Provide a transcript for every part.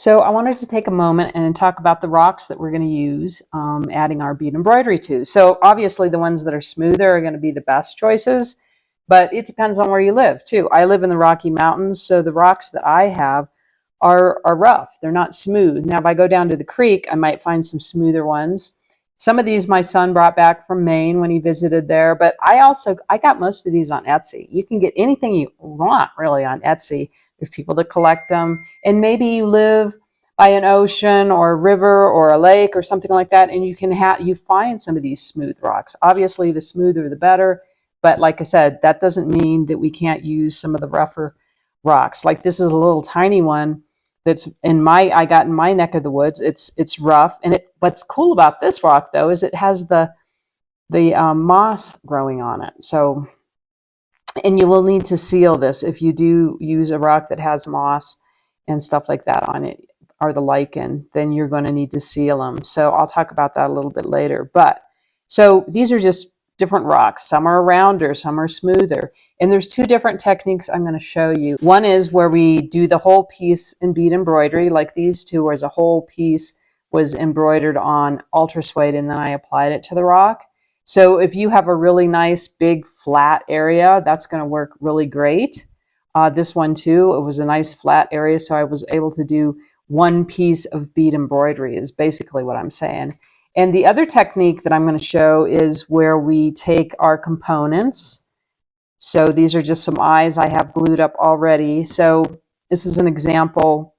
So I wanted to take a moment and talk about the rocks that we're going to use adding our bead embroidery to. So obviously the ones that are smoother are going to be the best choices, but it depends on where you live too. I live in the Rocky Mountains, so the rocks that I have are rough. They're not smooth. Now if I go down to the creek, I might find some smoother ones. Some of these my son brought back from Maine when he visited there, but I got most of these on Etsy. You can get anything you want really on Etsy. There's people that collect them, and maybe you live by an ocean or a river or a lake or something like that, and you find some of these smooth rocks. Obviously, the smoother the better, but like I said, that doesn't mean that we can't use some of the rougher rocks. Like this is a little tiny one that's I got in my neck of the woods. It's rough, and what's cool about this rock though is it has the moss growing on it. So, and you will need to seal this if you do use a rock that has moss and stuff like that on it, or the lichen, then you're going to need to seal them. So I'll talk about that a little bit later. But so these are just different rocks. Some are rounder, some are smoother. And there's two different techniques I'm going to show you. One is where we do the whole piece in bead embroidery, like these two, where a whole piece was embroidered on ultra suede and then I applied it to the rock. So if you have a really nice big flat area, that's going to work really great. This one too, it was a nice flat area, so I was able to do one piece of bead embroidery is basically what I'm saying. And the other technique that I'm going to show is where we take our components. So these are just some eyes I have glued up already. So this is an example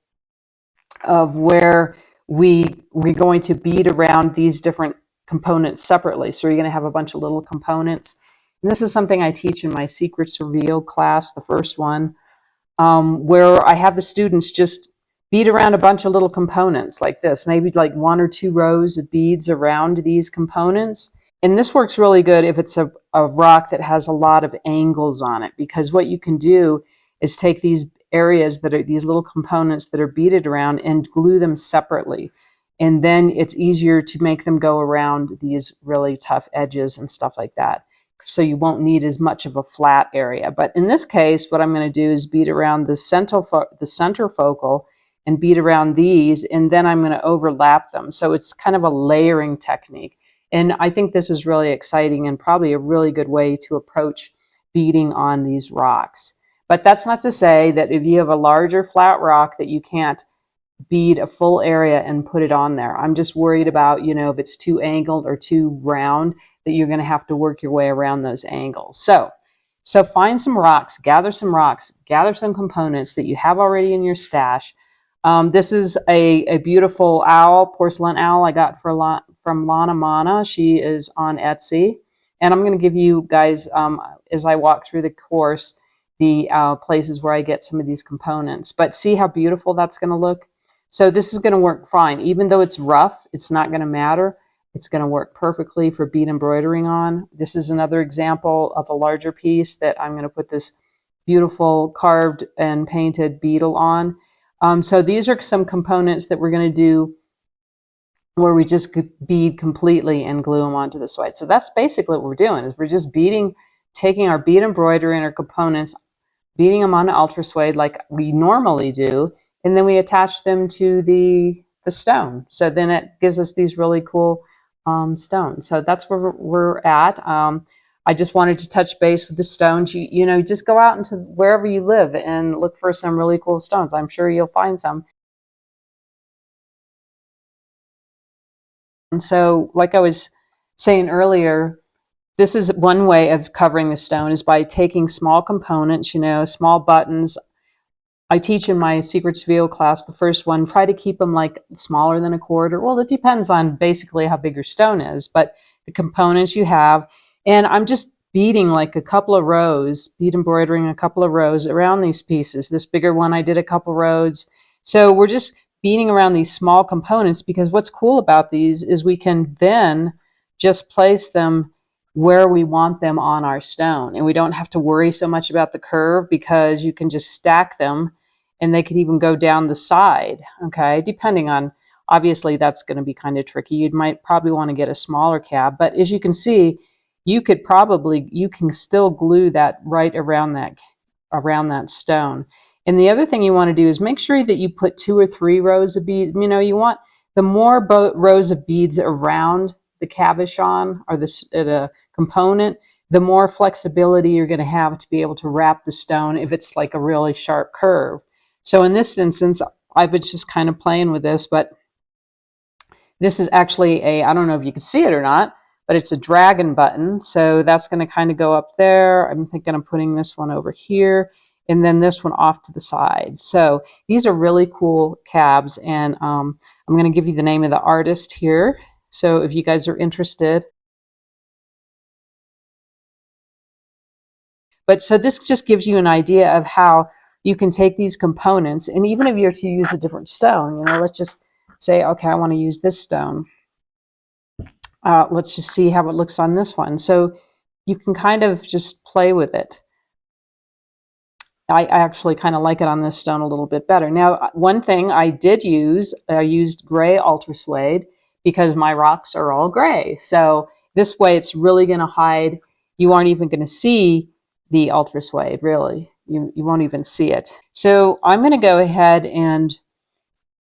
of where we're going to bead around these different components separately. So you're going to have a bunch of little components. And this is something I teach in my Secrets Revealed class, the first one, where I have the students just bead around a bunch of little components like this, maybe like 1 or 2 rows of beads around these components. And this works really good if it's a rock that has a lot of angles on it, because what you can do is take these areas that are these little components that are beaded around and glue them separately. And then it's easier to make them go around these really tough edges and stuff like that. So you won't need as much of a flat area. But in this case, what I'm going to do is bead around the center focal and bead around these, and then I'm going to overlap them. So it's kind of a layering technique. And I think this is really exciting and probably a really good way to approach beading on these rocks. But that's not to say that if you have a larger flat rock that you can't bead a full area and put it on there. I'm just worried about, if it's too angled or too round, that you're going to have to work your way around those angles. So find some rocks, gather some components that you have already in your stash. This is a beautiful owl, porcelain owl I got from Lana Mana. She is on Etsy. And I'm going to give you guys, as I walk through the course, the places where I get some of these components. But see how beautiful that's going to look? So this is going to work fine. Even though it's rough, it's not going to matter. It's going to work perfectly for bead embroidering on. This is another example of a larger piece that I'm going to put this beautiful carved and painted beetle on. So these are some components that we're going to do where we just bead completely and glue them onto the suede. So that's basically what we're doing, is we're just taking our bead embroidery and our components, beading them on ultra suede like we normally do, and then we attach them to the stone. So then it gives us these really cool stones. So that's where we're at. I just wanted to touch base with the stones. You just go out into wherever you live and look for some really cool stones. I'm sure you'll find some. And so, like I was saying earlier, this is one way of covering the stone, is by taking small components, small buttons. I teach in my Secrets Revealed class, the first one, try to keep them like smaller than a quarter. Well, it depends on basically how big your stone is, but the components you have. And I'm just beading like a couple of rows, bead embroidering a couple of rows around these pieces. This bigger one, I did a couple rows. So we're just beading around these small components, because what's cool about these is we can then just place them where we want them on our stone. And we don't have to worry so much about the curve, because you can just stack them and they could even go down the side, okay? Depending on, obviously that's going to be kind of tricky. You might probably want to get a smaller cab, but as you can see, you can still glue that right around that stone. And the other thing you want to do is make sure that you put 2 or 3 rows of beads. You know, you want the more rows of beads around the cabochon or the component, the more flexibility you're going to have to be able to wrap the stone if it's like a really sharp curve. So in this instance, I was just kind of playing with this, but this is actually I don't know if you can see it or not, but it's a dragon button. So that's going to kind of go up there. I'm thinking I'm putting this one over here and then this one off to the side. So these are really cool cabs, and I'm going to give you the name of the artist here. So if you guys are interested. But so this just gives you an idea of how you can take these components, and even if you're to use a different stone, you know, let's just say, okay, I want to use this stone. Let's just see how it looks on this one. So you can kind of just play with it. I actually kind of like it on this stone a little bit better. Now, one thing I used gray ultra suede because my rocks are all gray. So this way it's really going to hide. You aren't even going to see the ultra suede, really. You won't even see it. So I'm going to go ahead and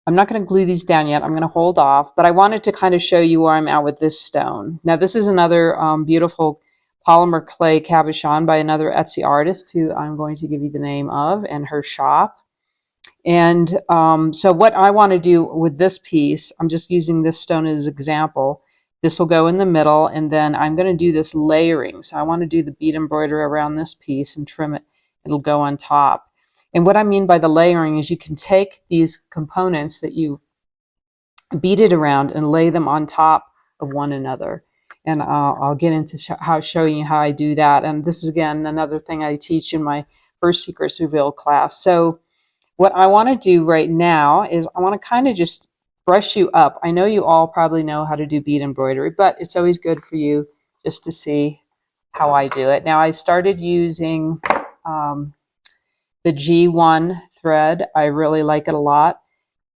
I'm not going to glue these down yet. I'm going to hold off, but I wanted to kind of show you where I'm at with this stone. Now, this is another beautiful polymer clay cabochon by another Etsy artist who I'm going to give you the name of and her shop. And so what I want to do with this piece, I'm just using this stone as an example. This will go in the middle, and then I'm going to do this layering. So I want to do the bead embroidery around this piece and trim it. It'll go on top. And what I mean by the layering is you can take these components that you beaded around and lay them on top of one another. And I'll get into showing you how I do that. And this is, again, another thing I teach in my first Secrets Revealed class. So what I want to do right now is I want to kind of just brush you up. I know you all probably know how to do bead embroidery, but it's always good for you just to see how I do it. Now, I started using the G1 thread. I really like it a lot.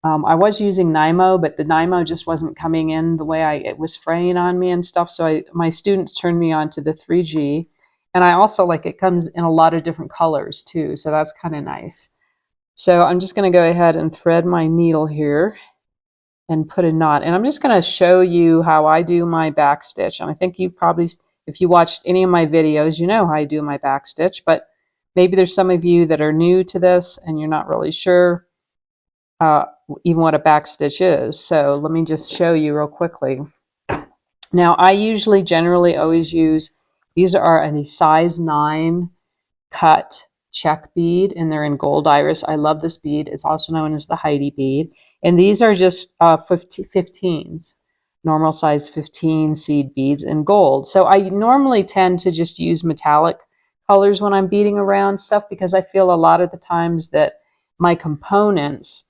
I was using Nymo, but the Nymo just wasn't coming in the way it was fraying on me and stuff. So my students turned me on to the 3G. And I also like it comes in a lot of different colors too. So that's kind of nice. So I'm just going to go ahead and thread my needle here and put a knot. And I'm just going to show you how I do my back stitch. And I think you've probably, if you watched any of my videos, you know how I do my back stitch. But maybe there's some of you that are new to this and you're not really sure even what a back stitch is. So let me just show you real quickly. Now, I generally always use, these are a size 9 cut check bead, and they're in gold iris. I love this bead. It's also known as the Heidi bead. And these are just 15s, normal size 15 seed beads in gold. So I normally tend to just use metallic colors when I'm beading around stuff because I feel a lot of the times that my components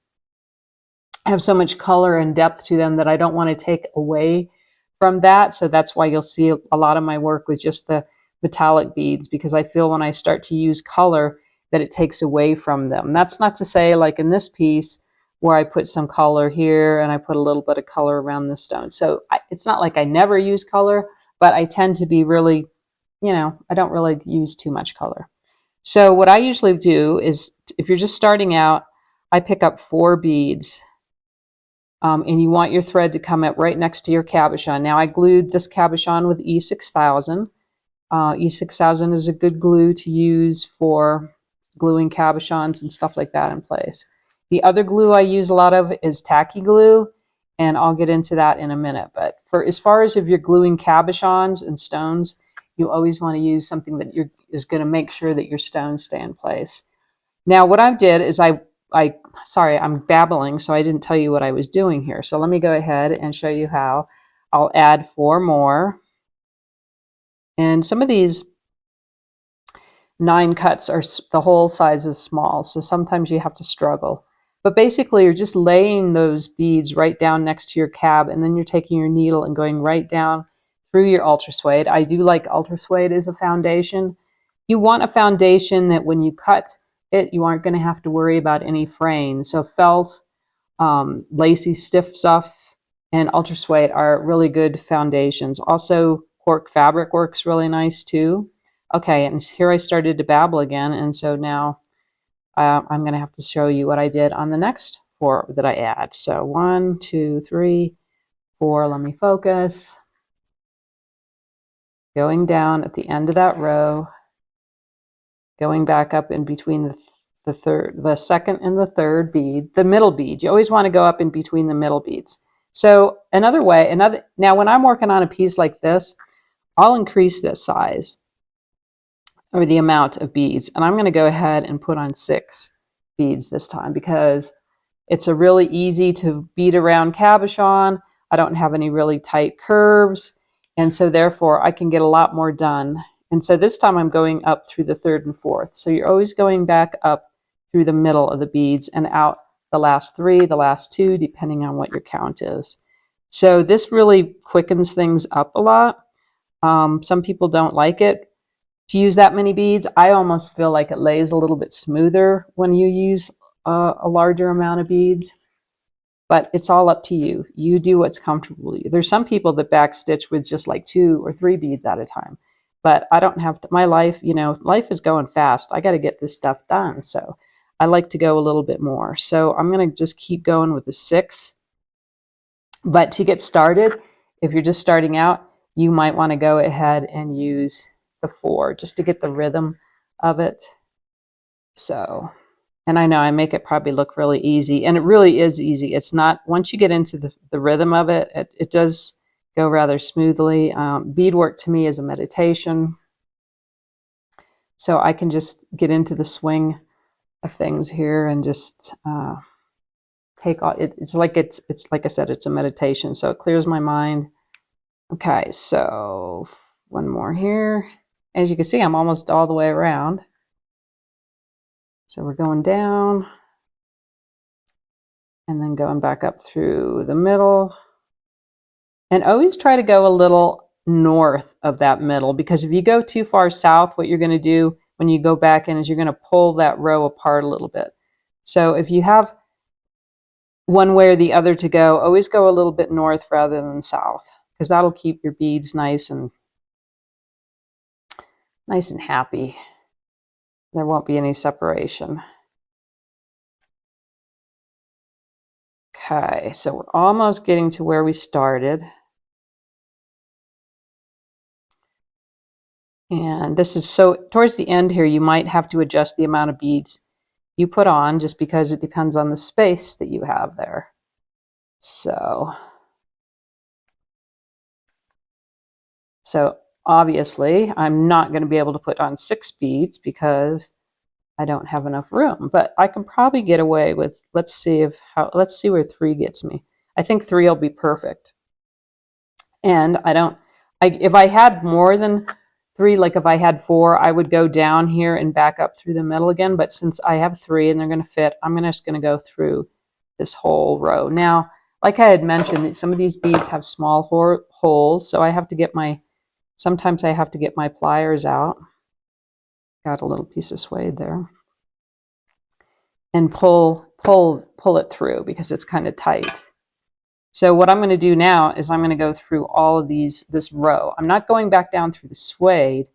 have so much color and depth to them that I don't want to take away from that. So that's why you'll see a lot of my work with just the metallic beads, because I feel when I start to use color that it takes away from them. That's not to say, like in this piece where I put some color here and I put a little bit of color around the stone. So it's not like I never use color, but I tend to be really, I don't really use too much color. So what I usually do is, if you're just starting out, I pick up 4 beads. And you want your thread to come up right next to your cabochon. Now, I glued this cabochon with E6000. E6000 is a good glue to use for gluing cabochons and stuff like that in place. The other glue I use a lot of is tacky glue, and I'll get into that in a minute. But for as far as if you're gluing cabochons and stones, you always want to use something that is going to make sure that your stones stay in place. Now, what I did is sorry, I'm babbling, so I didn't tell you what I was doing here. So let me go ahead and show you how. I'll add 4 more. And some of these 9 cuts are, the whole size is small, so sometimes you have to struggle. But basically, you're just laying those beads right down next to your cab, and then you're taking your needle and going right down through your ultra suede. I do like ultra suede as a foundation. You want a foundation that when you cut it, you aren't going to have to worry about any fraying. So felt, lacy stiff stuff, and ultra suede are really good foundations. Also, cork fabric works really nice too. Okay, and here I started to babble again, and so now I'm going to have to show you what I did on the next 4 that I add. So 1, 2, 3, 4, let me focus. Going down at the end of that row, going back up in between the second and the third bead, the middle bead. You always want to go up in between the middle beads. So now when I'm working on a piece like this, I'll increase this size or the amount of beads, and I'm going to go ahead and put on 6 beads this time because it's a really easy to bead around cabochon. I don't have any really tight curves, and so therefore I can get a lot more done. And so this time I'm going up through the 3rd and 4th. So you're always going back up through the middle of the beads and out the last 3, the last 2, depending on what your count is. So this really quickens things up a lot. Some people don't like it to use that many beads. I almost feel like it lays a little bit smoother when you use a larger amount of beads, but it's all up to you. You do what's comfortable to you. There's some people that backstitch with just like 2 or 3 beads at a time, but I don't have to. My life, life is going fast. I got to get this stuff done, so I like to go a little bit more. So I'm going to just keep going with the 6. But to get started, if you're just starting out, you might want to go ahead and use the 4 just to get the rhythm of it. So, and I know I make it probably look really easy, and it really is easy. It's not, once you get into the rhythm of it, it does go rather smoothly. Beadwork to me is a meditation. So I can just get into the swing of things here and just take all, it's like I said, it's a meditation. So it clears my mind. Okay, so 1 more here. As you can see, I'm almost all the way around. So we're going down and then going back up through the middle. And always try to go a little north of that middle, because if you go too far south, what you're going to do when you go back in is you're going to pull that row apart a little bit. So if you have one way or the other to go, always go a little bit north rather than south, because that'll keep your beads nice and happy. There won't be any separation. Okay, so we're almost getting to where we started. And this is, so towards the end here, you might have to adjust the amount of beads you put on, just because it depends on the space that you have there. So obviously I'm not going to be able to put on 6 beads because I don't have enough room, but I can probably get away with, let's see where 3 gets me. I think 3 will be perfect. And if I had more than 3, like if I had 4, I would go down here and back up through the middle again. But since I have 3 and they're going to fit, I'm just going to go through this whole row. Now, like I had mentioned, some of these beads have small holes, so sometimes I have to get my pliers out. Got a little piece of suede there. And pull it through because it's kind of tight. So what I'm going to do now is I'm going to go through all of this row. I'm not going back down through the suede.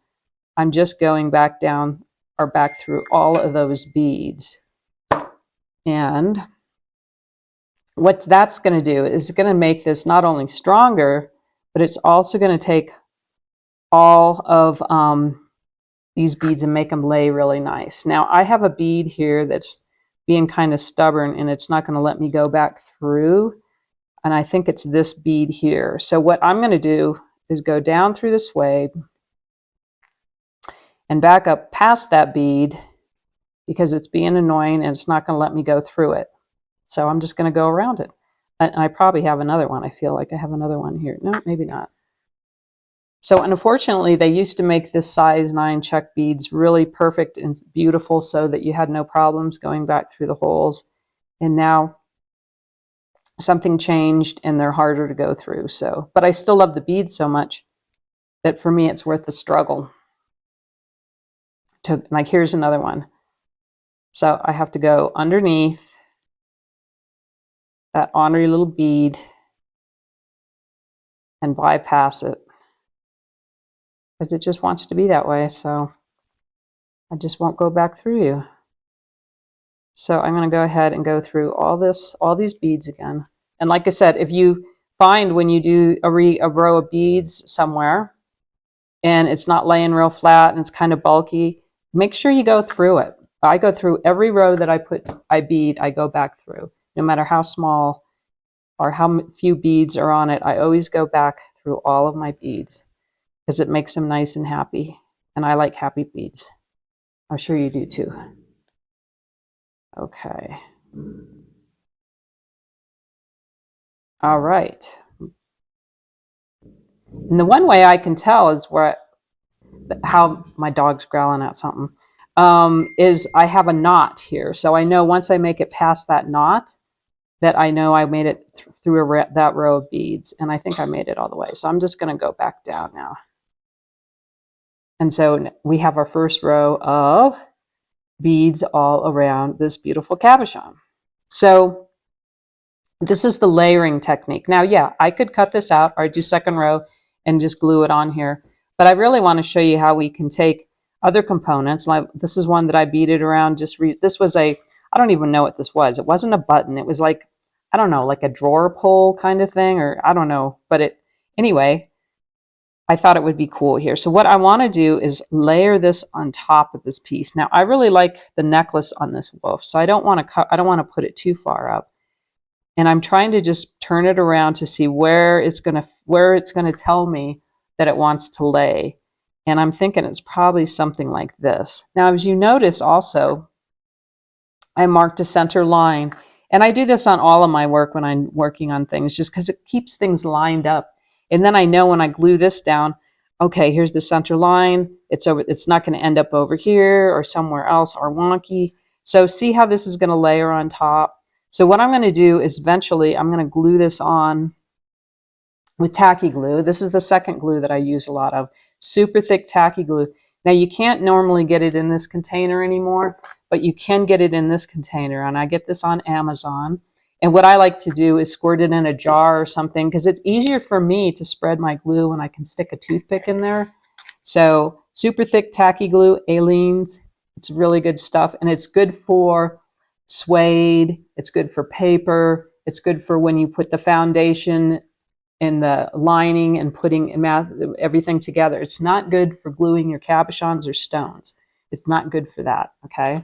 I'm just going back down or back through all of those beads. And what that's going to do is going to make this not only stronger, but it's also going to take all of these beads and make them lay really nice. Now I have a bead here that's being kind of stubborn and it's not going to let me go back through. And I think it's this bead here. So what I'm going to do is go down through the suede and back up past that bead because it's being annoying and it's not going to let me go through it. So I'm just going to go around it. And I probably have another one. I feel like I have another one here. No, maybe not. So unfortunately, they used to make this size 9 check beads really perfect and beautiful so that you had no problems going back through the holes. And now something changed and they're harder to go through. So, but I still love the beads so much that for me it's worth the struggle. Like here's another one. So I have to go underneath that ornery little bead and bypass it. But it just wants to be that way, so I just won't go back through you. So I'm going to go ahead and go through all these beads again. And like I said, if you find when you do a row of beads somewhere and it's not laying real flat and it's kind of bulky, make sure you go through it. I go through every row that I bead, I go back through. No matter how small or how few beads are on it, I always go back through all of my beads because it makes them nice and happy. And I like happy beads. I'm sure you do too. Okay. All right. And the one way I can tell is how my dog's growling at something, is I have a knot here. So I know once I make it past that knot, that I know I made it through that row of beads. And I think I made it all the way. So I'm just going to go back down now. And so we have our first row of beads all around this beautiful cabochon. So this is the layering technique. Now, yeah, I could cut this out or do second row and just glue it on here. But I really want to show you how we can take other components. Like this is one that I beaded around. This was I don't even know what this was. It wasn't a button. It was like, I don't know, like a drawer pull kind of thing, or I don't know. But anyway, I thought it would be cool here. So what I want to do is layer this on top of this piece. Now, I really like the necklace on this wolf, so I don't want to put it too far up. And I'm trying to just turn it around to see where it's going to tell me that it wants to lay. And I'm thinking it's probably something like this. Now, as you notice also, I marked a center line. And I do this on all of my work when I'm working on things, just because it keeps things lined up. And then I know when I glue this down, okay, here's the center line. It's not going to end up over here or somewhere else or wonky. So see how this is going to layer on top. So what I'm going to do is eventually I'm going to glue this on with tacky glue. This is the second glue that I use a lot of. Super thick tacky glue. Now you can't normally get it in this container anymore, but you can get it in this container. And I get this on Amazon. And what I like to do is squirt it in a jar or something because it's easier for me to spread my glue when I can stick a toothpick in there. So super thick tacky glue, Aleene's. It's really good stuff. And it's good for suede. It's good for paper. It's good for when you put the foundation in the lining and putting everything together. It's not good for gluing your cabochons or stones. It's not good for that, okay?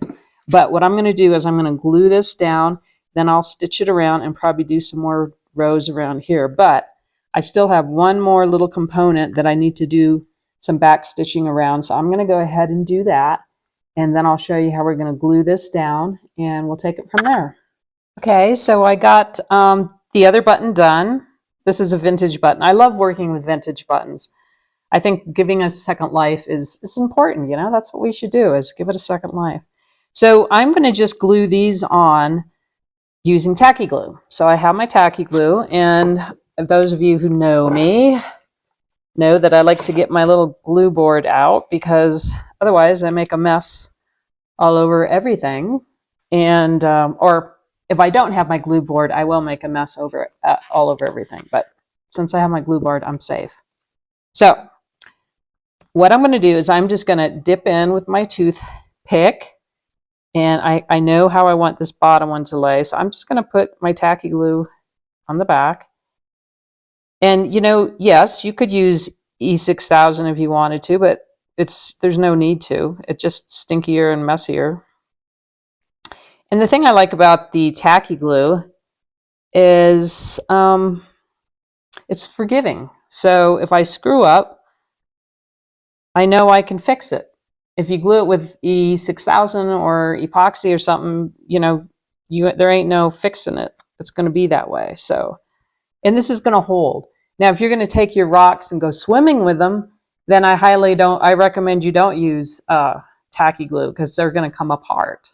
But what I'm going to do is I'm going to glue this down, then I'll stitch it around and probably do some more rows around here. But I still have one more little component that I need to do some back stitching around. So I'm going to go ahead and do that. And then I'll show you how we're going to glue this down and we'll take it from there. Okay, so I got the other button done. This is a vintage button. I love working with vintage buttons. I think giving a second life is important, you know? That's what we should do, is give it a second life. So I'm going to just glue these on using tacky glue. So I have my tacky glue, and those of you who know me know that I like to get my little glue board out because otherwise I make a mess all over everything. And or if I don't have my glue board, I will make a mess all over everything. But since I have my glue board, I'm safe. So what I'm going to do is I'm just going to dip in with my toothpick. And I know how I want this bottom one to lay. So I'm just going to put my tacky glue on the back. And, you know, yes, you could use E6000 if you wanted to, but there's no need to. It's just stinkier and messier. And the thing I like about the tacky glue is it's forgiving. So if I screw up, I know I can fix it. If you glue it with E6000 or epoxy or something, you know, there ain't no fixing it. It's going to be that way. So, and this is going to hold. Now, if you're going to take your rocks and go swimming with them, then I recommend you don't use tacky glue because they're going to come apart.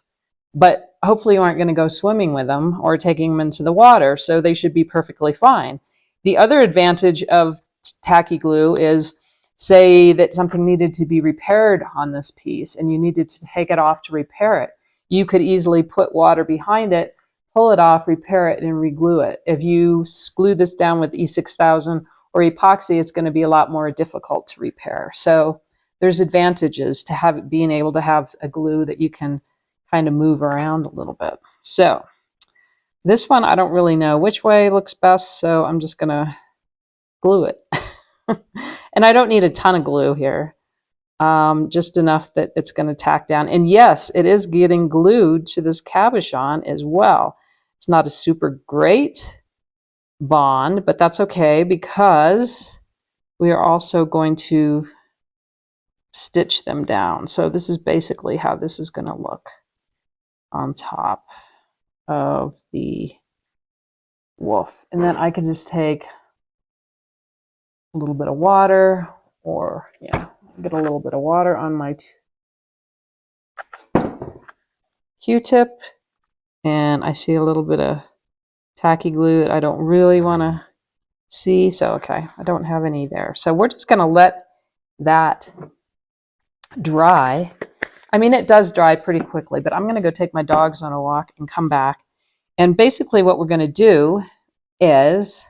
But hopefully you aren't going to go swimming with them or taking them into the water, so they should be perfectly fine. The other advantage of tacky glue is, say that something needed to be repaired on this piece and you needed to take it off to repair it. You could easily put water behind it, pull it off, repair it, and re-glue it. If you glue this down with E6000 or epoxy, it's going to be a lot more difficult to repair. So there's advantages to being able to have a glue that you can kind of move around a little bit. So this one, I don't really know which way looks best, so I'm just gonna glue it. And I don't need a ton of glue here, just enough that it's gonna tack down. And yes, it is getting glued to this cabochon as well. It's not a super great bond, but that's okay because we are also going to stitch them down. So this is basically how this is going to look on top of the wolf. And then I can just take a little bit of water, or yeah, get a little bit of water on my Q-tip, and I see a little bit of tacky glue that I don't really want to see. So okay, I don't have any there. So we're just going to let that dry. I mean, it does dry pretty quickly, but I'm going to go take my dogs on a walk and come back. And basically what we're going to do is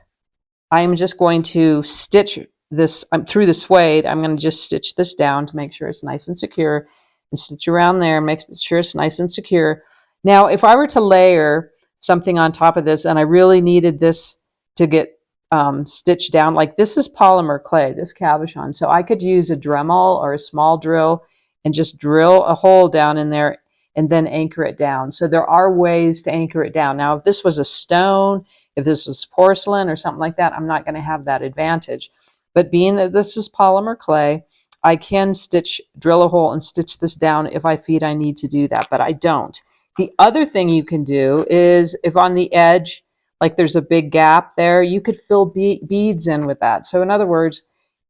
I'm just going to stitch this through the suede. I'm going to just stitch this down to make sure it's nice and secure, and stitch around there and make sure it's nice and secure. Now, if I were to layer something on top of this and I really needed this to get stitched down, like this is polymer clay, this cabochon, so I could use a Dremel or a small drill and just drill a hole down in there and then anchor it down. So there are ways to anchor it down. Now, if this was a stone, if this was porcelain or something like that, I'm not going to have that advantage. But being that this is polymer clay, I can drill a hole and stitch this down if I feel I need to do that, but I don't. The other thing you can do is if on the edge, like there's a big gap there, you could fill beads in with that. So in other words,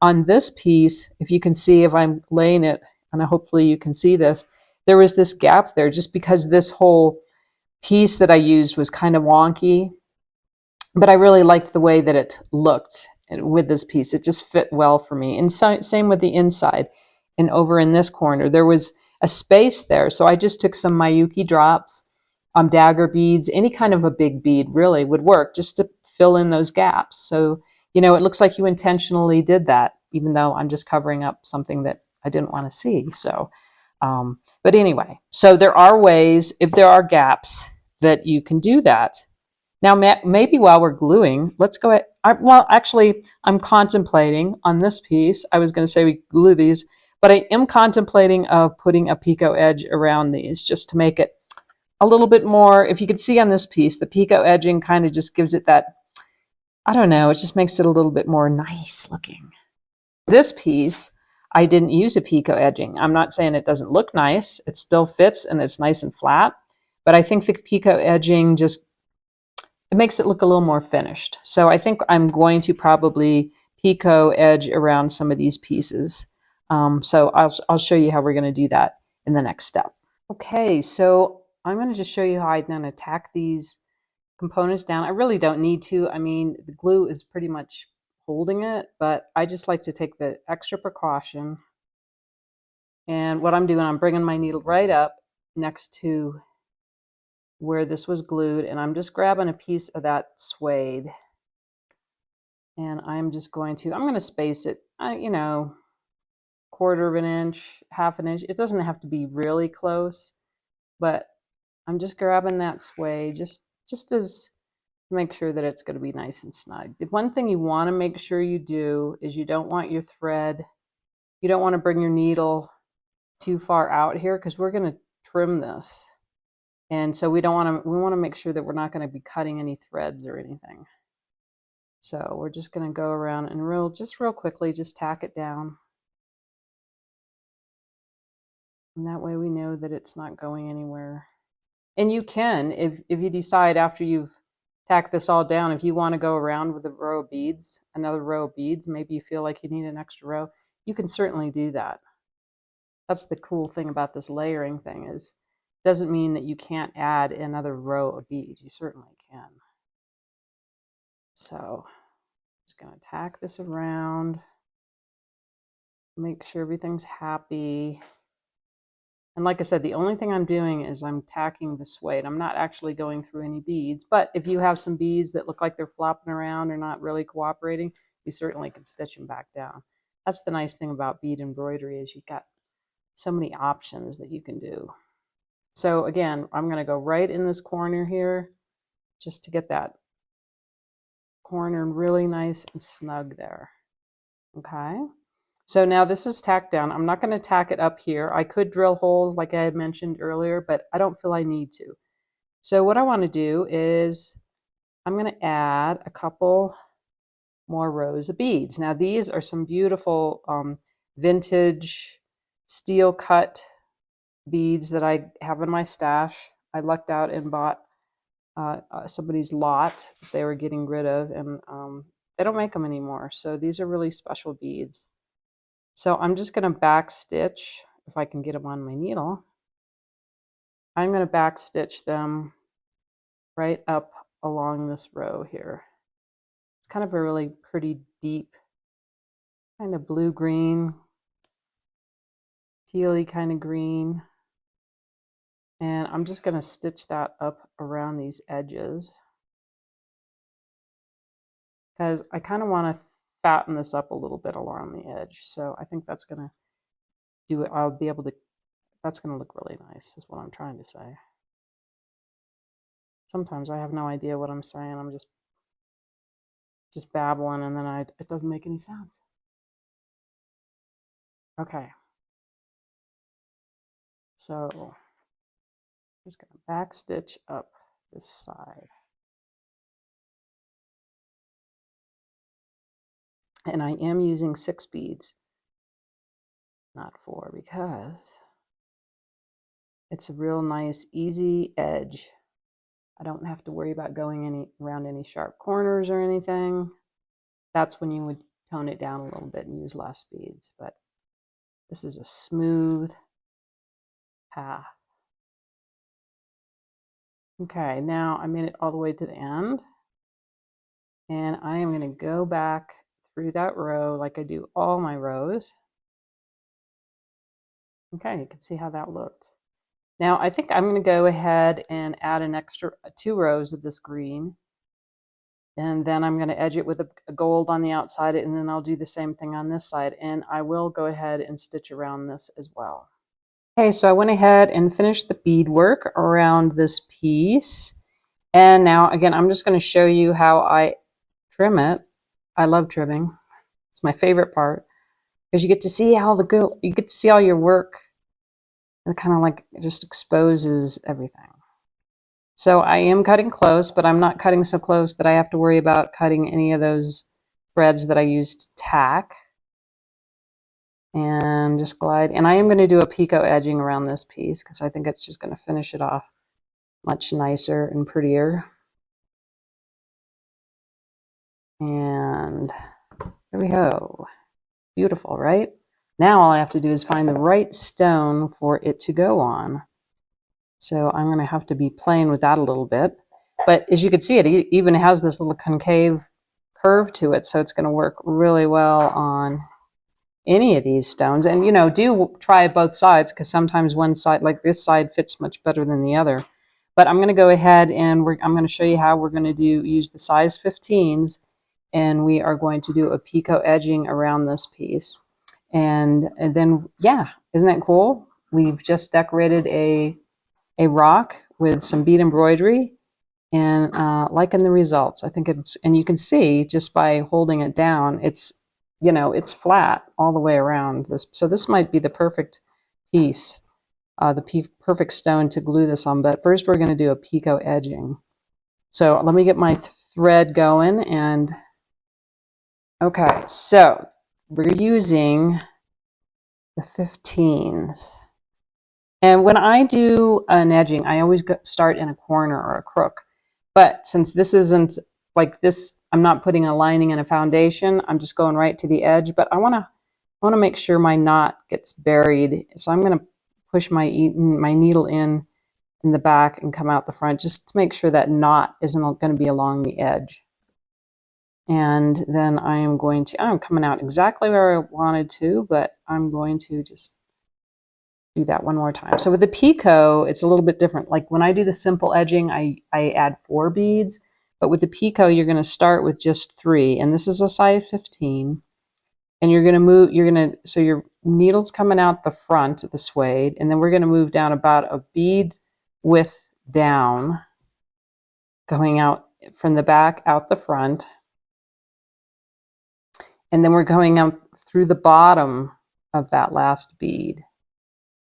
on this piece, if you can see, if I'm laying it, and hopefully you can see this, there was this gap there just because this whole piece that I used was kind of wonky, but I really liked the way that it looked with this piece. It just fit well for me. And so, same with the inside. And over in this corner, there was a space there. So I just took some Miyuki drops, dagger beads, any kind of a big bead really would work just to fill in those gaps. So, you know, it looks like you intentionally did that, even though I'm just covering up something that I didn't want to see. So, but anyway, so there are ways, if there are gaps, that you can do that. Now, maybe while we're gluing, let's go ahead. Well, actually, I'm contemplating on this piece. I was going to say we glue these, but I am contemplating of putting a picot edge around these just to make it a little bit more. If you could see on this piece, the picot edging kind of just gives it that, I don't know, it just makes it a little bit more nice looking. This piece, I didn't use a picot edging. I'm not saying it doesn't look nice. It still fits and it's nice and flat, but I think the picot edging just, it makes it look a little more finished. So I think I'm going to probably picot edge around some of these pieces. So I'll show you how we're going to do that in the next step. Okay, so I'm going to just show you how I'm going to tack these components down. I really don't need to. I mean, the glue is pretty much holding it, but I just like to take the extra precaution. And what I'm doing, I'm bringing my needle right up next to where this was glued, and I'm just grabbing a piece of that suede, and I'm going to space it, you know, 1/4 inch, 1/2 inch. It doesn't have to be really close, but I'm just grabbing that suede just as to make sure that it's going to be nice and snug. The one thing you want to make sure you do is you don't want your thread, you don't want to bring your needle too far out here because we're going to trim this. And so we want to make sure that we're not going to be cutting any threads or anything. So we're just going to go around and real quickly, just tack it down. And that way we know that it's not going anywhere. And you can, if you decide after you've tacked this all down, if you want to go around with a row of beads, another row of beads, maybe you feel like you need an extra row, you can certainly do that. That's the cool thing about this layering thing is, doesn't mean that you can't add another row of beads. You certainly can. So I'm just going to tack this around, make sure everything's happy. And like I said, the only thing I'm doing is I'm tacking the suede. I'm not actually going through any beads, but if you have some beads that look like they're flopping around or not really cooperating, you certainly can stitch them back down. That's the nice thing about bead embroidery is you've got so many options that you can do. So again, I'm going to go right in this corner here just to get that corner really nice and snug there. Okay. So now this is tacked down. I'm not going to tack it up here. I could drill holes like I had mentioned earlier, but I don't feel I need to. So what I want to do is I'm going to add a couple more rows of beads. Now these are some beautiful vintage steel cut beads that I have in my stash. I lucked out and bought somebody's lot that they were getting rid of, and they don't make them anymore. So these are really special beads. So I'm just going to back stitch, if I can get them on my needle. I'm going to back stitch them right up along this row here. It's kind of a really pretty deep, kind of blue-green, tealy kind of green. And I'm just going to stitch that up around these edges, because I kind of want to fatten this up a little bit along the edge. So I think that's going to do it. I'll be able to, that's going to look really nice is what I'm trying to say. Sometimes I have no idea what I'm saying. I'm just babbling, and then it doesn't make any sense. Okay. So just going to back stitch up this side. And I am using 6 beads, not 4, because it's a real nice, easy edge. I don't have to worry about going around any sharp corners or anything. That's when you would tone it down a little bit and use less beads. But this is a smooth path. Okay, now I made it all the way to the end. And I am going to go back through that row like I do all my rows. Okay, you can see how that looked. Now I think I'm going to go ahead and add an extra 2 rows of this green. And then I'm going to edge it with a gold on the outside, and then I'll do the same thing on this side. And I will go ahead and stitch around this as well. Okay, so I went ahead and finished the beadwork around this piece. And now, again, I'm just going to show you how I trim it. I love trimming. It's my favorite part, because you get to see how you get to see all your work. It kind of like just exposes everything. So I am cutting close, but I'm not cutting so close that I have to worry about cutting any of those threads that I used to tack. And just glide. And I am going to do a picot edging around this piece, because I think it's just going to finish it off much nicer and prettier. And there we go. Beautiful, right? Now all I have to do is find the right stone for it to go on. So I'm going to have to be playing with that a little bit. But as you can see, it even has this little concave curve to it, so it's going to work really well on any of these stones. And, you know, do try both sides, because sometimes one side, like this side, fits much better than the other. But I'm going to go ahead and I'm going to show you how we're going to use the size 15s, and we are going to do a picot edging around this piece. And then, yeah, isn't that cool? We've just decorated a rock with some bead embroidery, and liking the results. I think it's, and you can see just by holding it down, it's, you know, it's flat all the way around this. So this might be the perfect piece, the perfect stone to glue this on. But first we're going to do a picot edging. So let me get my thread going. And okay, so we're using the 15s. And when I do an edging, I always start in a corner or a crook. But since this isn't like this, I'm not putting a lining and a foundation. I'm just going right to the edge. But I want to make sure my knot gets buried. So I'm going to push my needle in the back and come out the front, just to make sure that knot isn't going to be along the edge. And then I'm coming out exactly where I wanted to, but I'm going to just do that one more time. So with the picot, it's a little bit different. Like when I do the simple edging, I add 4 beads, but with the picot, you're going to start with just 3, and this is a size 15. And you're going to move, so your needle's coming out the front of the suede, and then we're going to move down about a bead width down, going out from the back out the front. And then we're going up through the bottom of that last bead.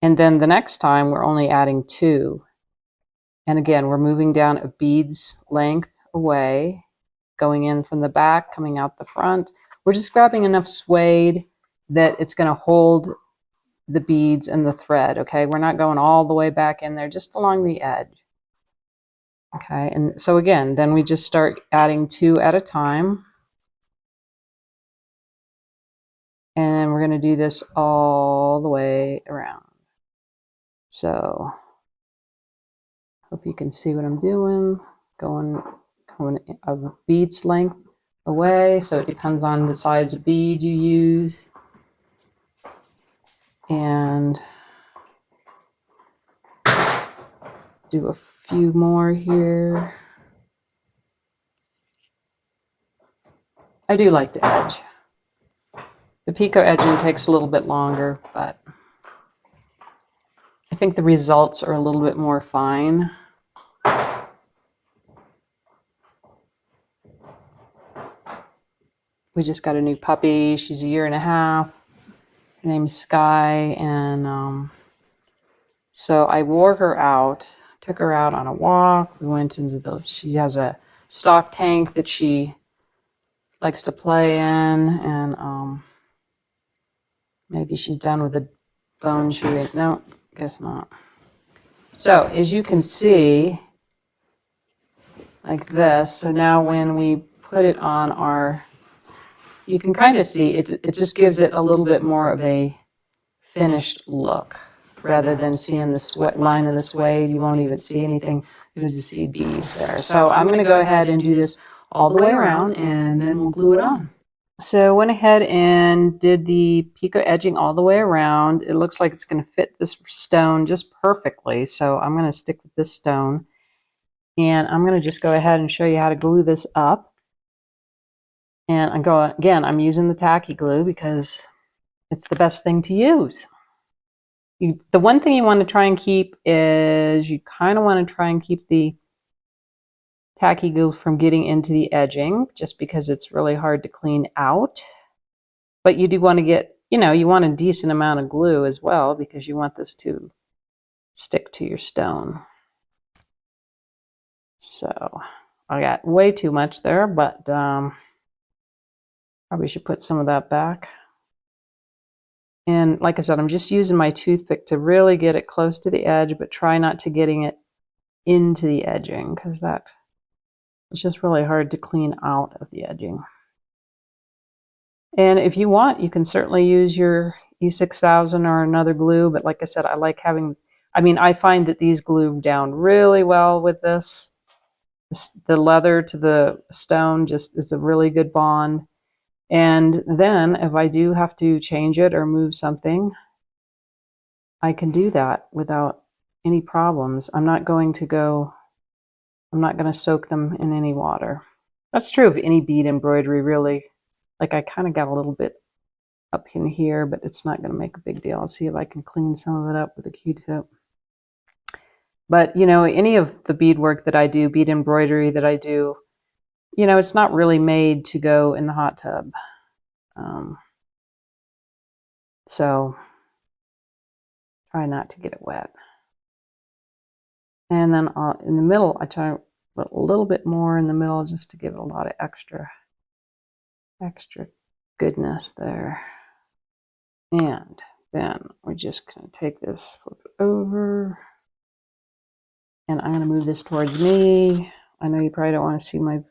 And then the next time we're only adding 2. And again, we're moving down a bead's length away, going in from the back, coming out the front. We're just grabbing enough suede that it's going to hold the beads and the thread, okay? We're not going all the way back in there, just along the edge. Okay, and so again, then we just start adding 2 at a time. And we're going to do this all the way around. So, hope you can see what I'm doing. Going a bead's length away, so it depends on the size of bead you use. And do a few more here. I do like to edge. The picot edging takes a little bit longer, but I think the results are a little bit more fine. We just got a new puppy. She's a year and a half. Her name's Sky, and so I wore her out, took her out on a walk. We went into she has a stock tank that she likes to play in, and maybe she's done with the bone chewing. No, guess not. So as you can see, like this, so now when we put it on our, you can kind of see it just gives it a little bit more of a finished look. Rather than seeing the sweat line of the suede, you won't even see anything. You'll just see beads there. So I'm going to go ahead and do this all the way around, and then we'll glue it on. So I went ahead and did the picot edging all the way around. It looks like it's going to fit this stone just perfectly. So I'm going to stick with this stone. And I'm going to just go ahead and show you how to glue this up. And I'm using the tacky glue because it's the best thing to use. The one thing you want to try and keep is you kind of want to try and keep the tacky glue from getting into the edging, just because it's really hard to clean out. But you do want to get, you want a decent amount of glue as well, because you want this to stick to your stone. So I got way too much there, but probably should put some of that back. And like I said, I'm just using my toothpick to really get it close to the edge, but try not to getting it into the edging, because that is just really hard to clean out of the edging. And if you want, you can certainly use your E6000 or another glue, but like I said, I like having, I find that these glue down really well with this. The leather to the stone just is a really good bond. And then if I do have to change it or move something, I can do that without any problems. I'm not going to soak them in any water. That's true of any bead embroidery, really. Like I kind of got a little bit up in here, but it's not going to make a big deal. I'll see if I can clean some of it up with a Q-tip. But, any of the beadwork that I do, bead embroidery that I do, it's not really made to go in the hot tub. So try not to get it wet. And then in the middle, I try to put a little bit more in the middle just to give it a lot of extra goodness there. And then we're just going to take this, flip it over, and I'm going to move this towards me. I know you probably don't want to see my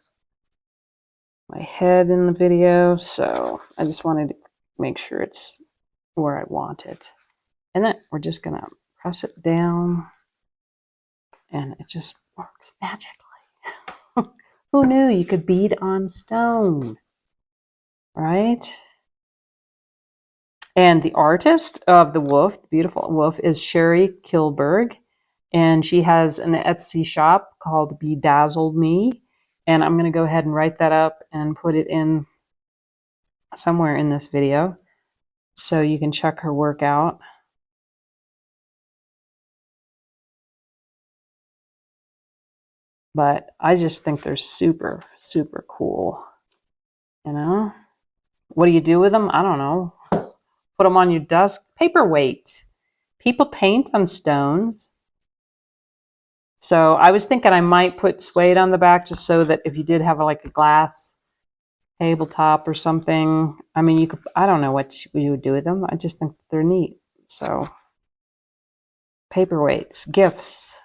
head in the video, so I just wanted to make sure it's where I want it. And then we're just going to press it down, and it just works magically. Who knew you could bead on stone, right? And the artist of the wolf, the beautiful wolf, is Sherry Kilberg. And she has an Etsy shop called Bedazzled Me. And I'm going to go ahead and write that up and put it in somewhere in this video so you can check her work out. But I just think they're super, super cool. You know? What do you do with them? I don't know. Put them on your desk. Paperweight. People paint on stones. So I was thinking I might put suede on the back just so that if you did have like a glass tabletop or something, I mean, you could, I don't know what you would do with them. I just think they're neat. So paperweights, gifts,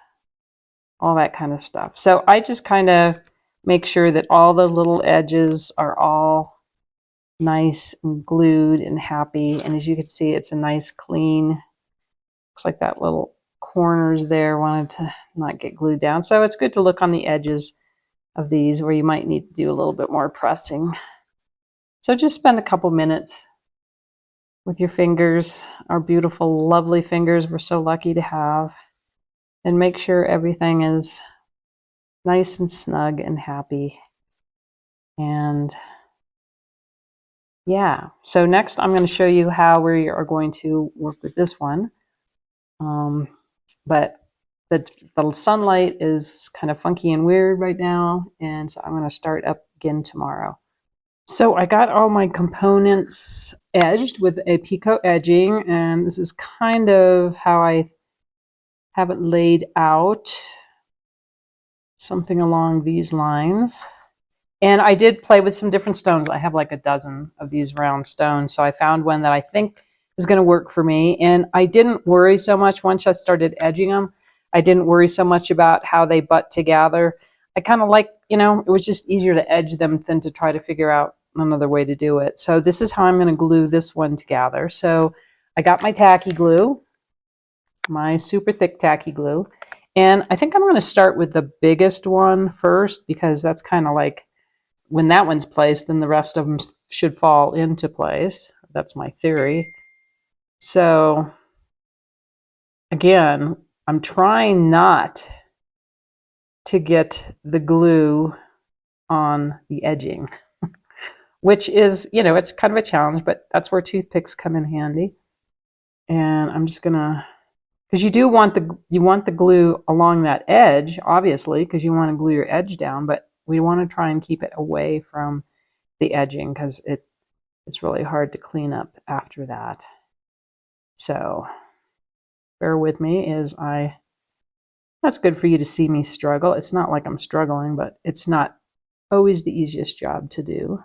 all that kind of stuff. So I just kind of make sure that all the little edges are all nice and glued and happy. And as you can see, it's a nice clean, looks like that little corners there wanted to not get glued down. So it's good to look on the edges of these where you might need to do a little bit more pressing. So just spend a couple minutes with your fingers, our beautiful, lovely fingers we're so lucky to have, and make sure everything is nice and snug and happy. And yeah, so next I'm going to show you how we are going to work with this one. But the sunlight is kind of funky and weird right now, and so I'm going to start up again tomorrow. So I got all my components edged with a picot edging, and this is kind of how I have it laid out, something along these lines. And I did play with some different stones. I have like a dozen of these round stones. So I found one that I think is going to work for me. And I didn't worry so much once I started edging them. I didn't worry so much about how they butt together. I kind of like, you know, it was just easier to edge them than to try to figure out another way to do it. So this is how I'm going to glue this one together. So I got my tacky glue, my super thick tacky glue. And I think I'm going to start with the biggest one first because that's kind of like, when that one's placed, then the rest of them should fall into place. That's my theory. So again, I'm trying not to get the glue on the edging, which is, you know, it's kind of a challenge, but that's where toothpicks come in handy. And I'm just gonna, because you want the glue along that edge, obviously, because you want to glue your edge down, but we want to try and keep it away from the edging because it's really hard to clean up after that. So bear with me as that's good for you to see me struggle. It's not like I'm struggling, but it's not always the easiest job to do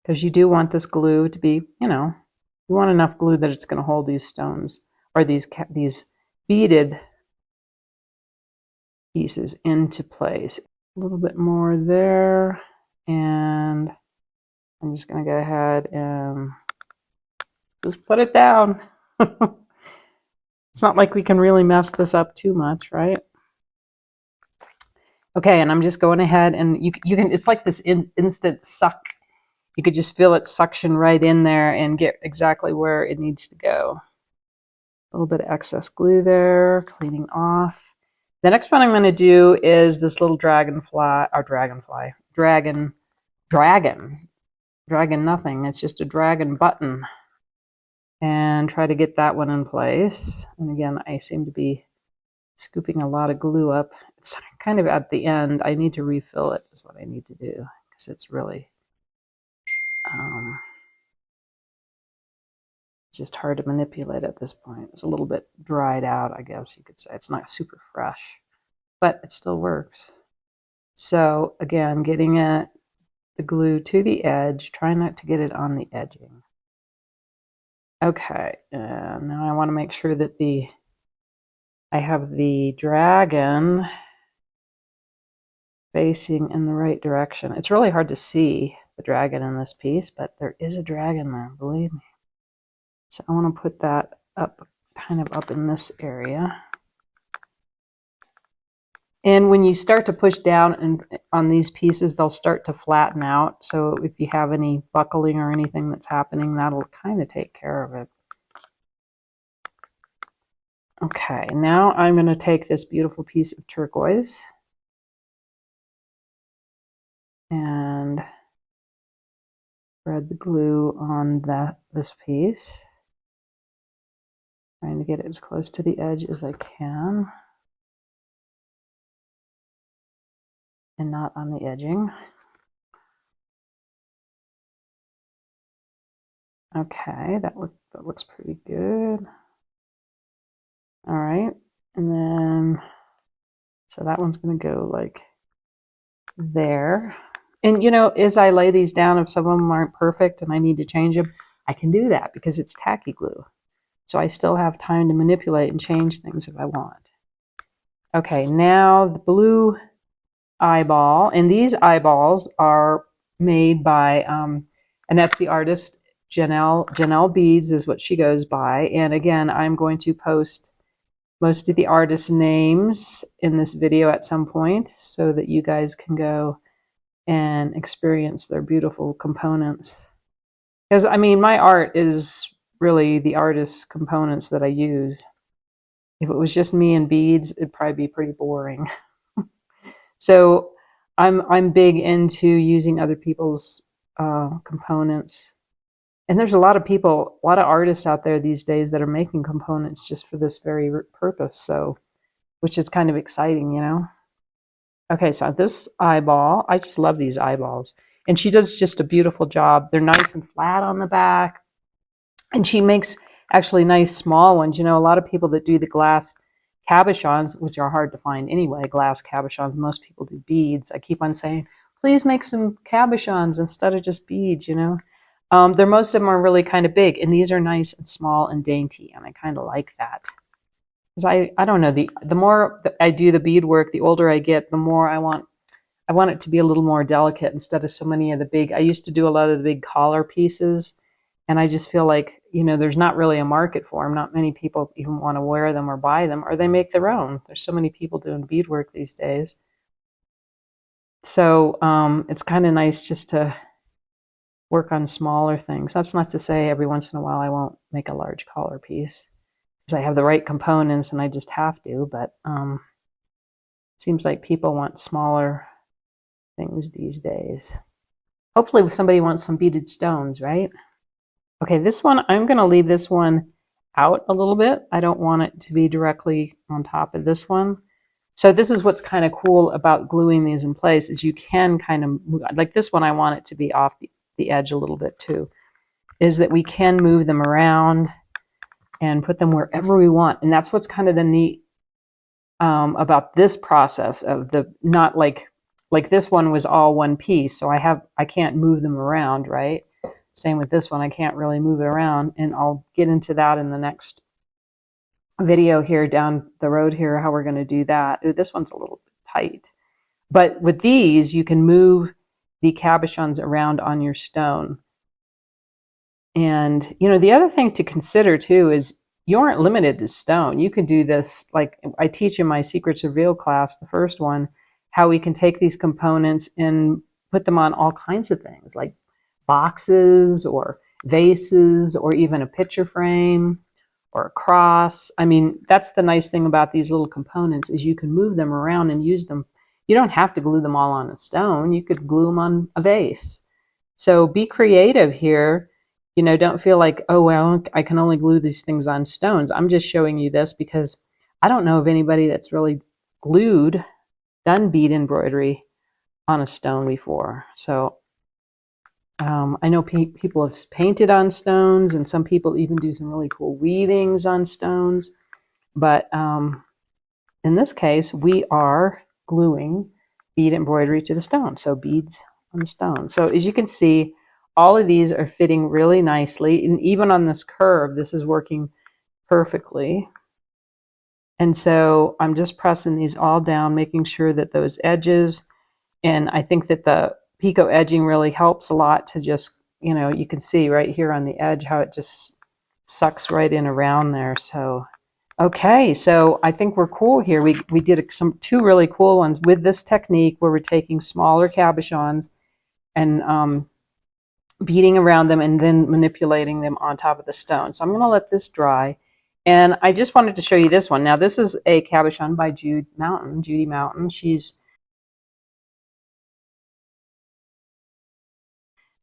because you do want this glue to be, you know, you want enough glue that it's going to hold these stones or these beaded pieces into place. A little bit more there, and I'm just going to go ahead and just put it down. It's not like we can really mess this up too much, right? Okay, and I'm just going ahead and you can, it's like this instant suck. You could just feel it suction right in there and get exactly where it needs to go. A little bit of excess glue there, cleaning off. The next one I'm going to do is this little dragon nothing. It's just a dragon button. And try to get that one in place. And again, I seem to be scooping a lot of glue up. It's kind of at the end. I need to refill it is what I need to do because it's really just hard to manipulate at this point. It's a little bit dried out, I guess you could say. It's not super fresh, but it still works. So again, getting the glue to the edge, try not to get it on the edging. Okay, and now I want to make sure that I have the dragon facing in the right direction. It's really hard to see the dragon in this piece, but there is a dragon there, believe me. So I want to put that up, kind of up in this area. And when you start to push down on these pieces, they'll start to flatten out. So if you have any buckling or anything that's happening, that'll kind of take care of it. Okay, now I'm going to take this beautiful piece of turquoise and spread the glue on this piece. Trying to get it as close to the edge as I can. and not on the edging. Okay, that looks pretty good. All right, and then so that one's going to go like there. And you know, as I lay these down, if some of them aren't perfect and I need to change them, I can do that because it's tacky glue. So I still have time to manipulate and change things if I want. Okay, now the blue eyeball, and these eyeballs are made by, and that's the artist, Janelle Beads is what she goes by. And again, I'm going to post most of the artist names in this video at some point so that you guys can go and experience their beautiful components. Because I mean, my art is really the artist's components that I use. If it was just me and beads, it'd probably be pretty boring. So I'm big into using other people's components. And there's a lot of people, a lot of artists out there these days that are making components just for this very purpose. So, which is kind of exciting, you know? Okay, so this eyeball, I just love these eyeballs. And she does just a beautiful job. They're nice and flat on the back. And she makes actually nice small ones. You know, a lot of people that do the glass cabochons, which are hard to find anyway, glass cabochons, most people do beads. I keep on saying, please make some cabochons instead of just beads, you know. Most of them are really kind of big, and these are nice and small and dainty, and I kind of like that. Because I don't know, the more that I do the beadwork, the older I get, the more I want it to be a little more delicate instead of so many of the big. I used to do a lot of the big collar pieces, and I just feel like, you know, there's not really a market for them. Not many people even want to wear them or buy them, or they make their own. There's so many people doing beadwork these days. So it's kind of nice just to work on smaller things. That's not to say every once in a while I won't make a large collar piece, because I have the right components and I just have to, but it seems like people want smaller things these days. Hopefully somebody wants some beaded stones, right? Okay, this one, I'm going to leave this one out a little bit. I don't want it to be directly on top of this one. So this is what's kind of cool about gluing these in place, is you can kind of move, like this one, I want it to be off the edge a little bit too, is that we can move them around and put them wherever we want. And that's what's kind of the neat about this process of the, not like this one was all one piece. So I can't move them around, right? Same with this one, I can't really move it around. And I'll get into that in the next video here down the road here, how we're going to do that. Ooh, this one's a little bit tight. But with these, you can move the cabochons around on your stone. And, you know, the other thing to consider too is you aren't limited to stone. You can do this, like I teach in my Secrets Revealed class, the first one, how we can take these components and put them on all kinds of things, like boxes or vases or even a picture frame or a cross. I mean, that's the nice thing about these little components, is you can move them around and use them. You don't have to glue them all on a stone. You could glue them on a vase. So be creative here. You know, don't feel like, oh, well, I can only glue these things on stones. I'm just showing you this because I don't know of anybody that's really done bead embroidery on a stone before. So I know people have painted on stones, and some people even do some really cool weavings on stones. But in this case, we are gluing bead embroidery to the stone. So beads on the stone. So as you can see, all of these are fitting really nicely. And even on this curve, this is working perfectly. And so I'm just pressing these all down, making sure that those edges, and I think that the picot edging really helps a lot to just, you know, you can see right here on the edge how it just sucks right in around there. So, okay, so I think we're cool here. We did two really cool ones with this technique where we're taking smaller cabochons and beading around them and then manipulating them on top of the stone. So I'm going to let this dry. And I just wanted to show you this one. Now, this is a cabochon by Judy Mountain. She's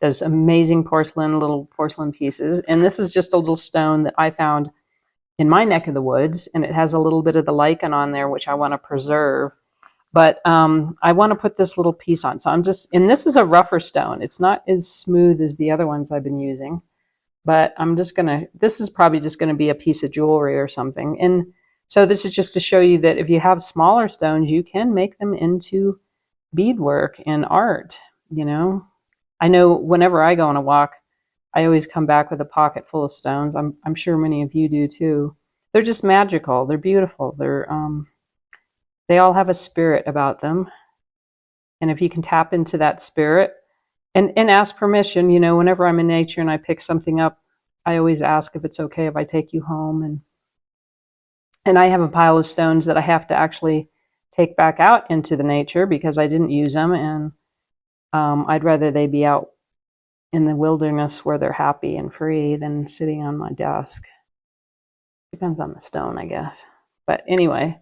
does amazing little porcelain pieces. And this is just a little stone that I found in my neck of the woods. And it has a little bit of the lichen on there, which I want to preserve. But I want to put this little piece on. So I'm just, and this is a rougher stone. It's not as smooth as the other ones I've been using, but I'm just going to, this is probably just going to be a piece of jewelry or something. And so this is just to show you that if you have smaller stones, you can make them into beadwork and art, you know. I know whenever I go on a walk, I always come back with a pocket full of stones. I'm sure many of you do too. They're just magical. They're beautiful. They all have a spirit about them. And if you can tap into that spirit and ask permission, you know, whenever I'm in nature and I pick something up, I always ask if it's okay if I take you home. And I have a pile of stones that I have to actually take back out into the nature because I didn't use them. And I'd rather they be out in the wilderness where they're happy and free than sitting on my desk. Depends on the stone, I guess. But anyway,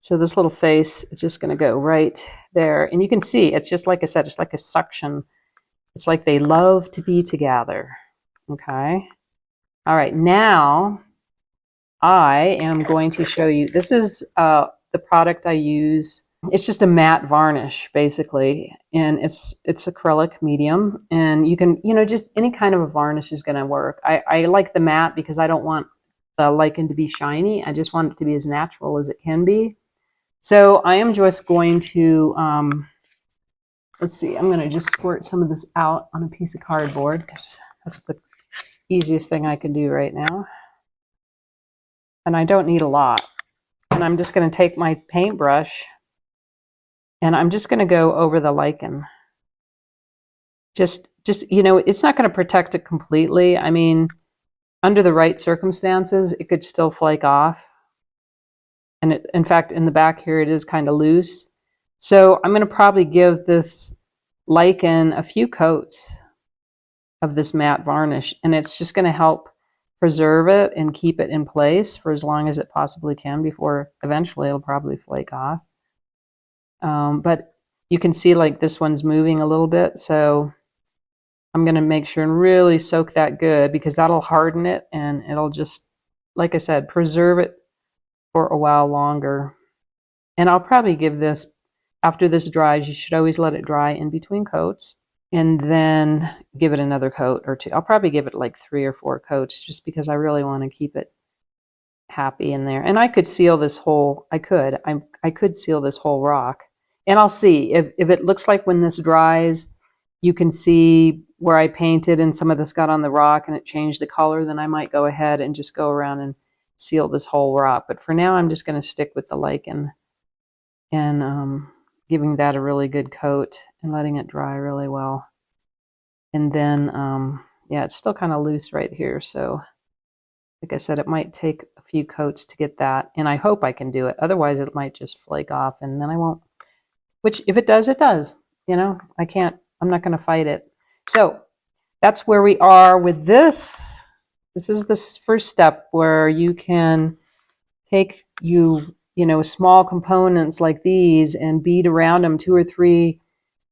so this little face is just going to go right there. And you can see, it's just like I said, it's like a suction. It's like they love to be together. Okay. All right. Now I am going to show you, this is the product I use. It's just a matte varnish, basically, and it's acrylic medium, and you can, you know, just any kind of a varnish is going to work. I like the matte because I don't want the lichen to be shiny. I just want it to be as natural as it can be. So I am just going to, let's see, I'm going to just squirt some of this out on a piece of cardboard because that's the easiest thing I can do right now. And I don't need a lot. And I'm just going to take my paintbrush and I'm just going to go over the lichen. Just you know, it's not going to protect it completely. I mean, under the right circumstances, it could still flake off. And it, in fact, in the back here, it is kind of loose. So I'm going to probably give this lichen a few coats of this matte varnish, and it's just going to help preserve it and keep it in place for as long as it possibly can before eventually it'll probably flake off. But you can see like this one's moving a little bit, so I'm going to make sure and really soak that good because that'll harden it and it'll just, like I said, preserve it for a while longer. And I'll probably give this, after this dries, you should always let it dry in between coats and then give it another coat or two. I'll probably give it like 3 or 4 coats just because I really want to keep it happy in there. And I could seal this whole, I could seal this whole rock. And I'll see if it looks like when this dries, you can see where I painted and some of this got on the rock and it changed the color, then I might go ahead and just go around and seal this whole rock. But for now, I'm just going to stick with the lichen and giving that a really good coat and letting it dry really well. And then, yeah, it's still kind of loose right here. So like I said, it might take a few coats to get that. And I hope I can do it. Otherwise, it might just flake off and then I won't. Which if it does, it does. You know, I'm not going to fight it. So that's where we are with this. This is the first step where you can take you know, small components like these and bead around them 2 or 3,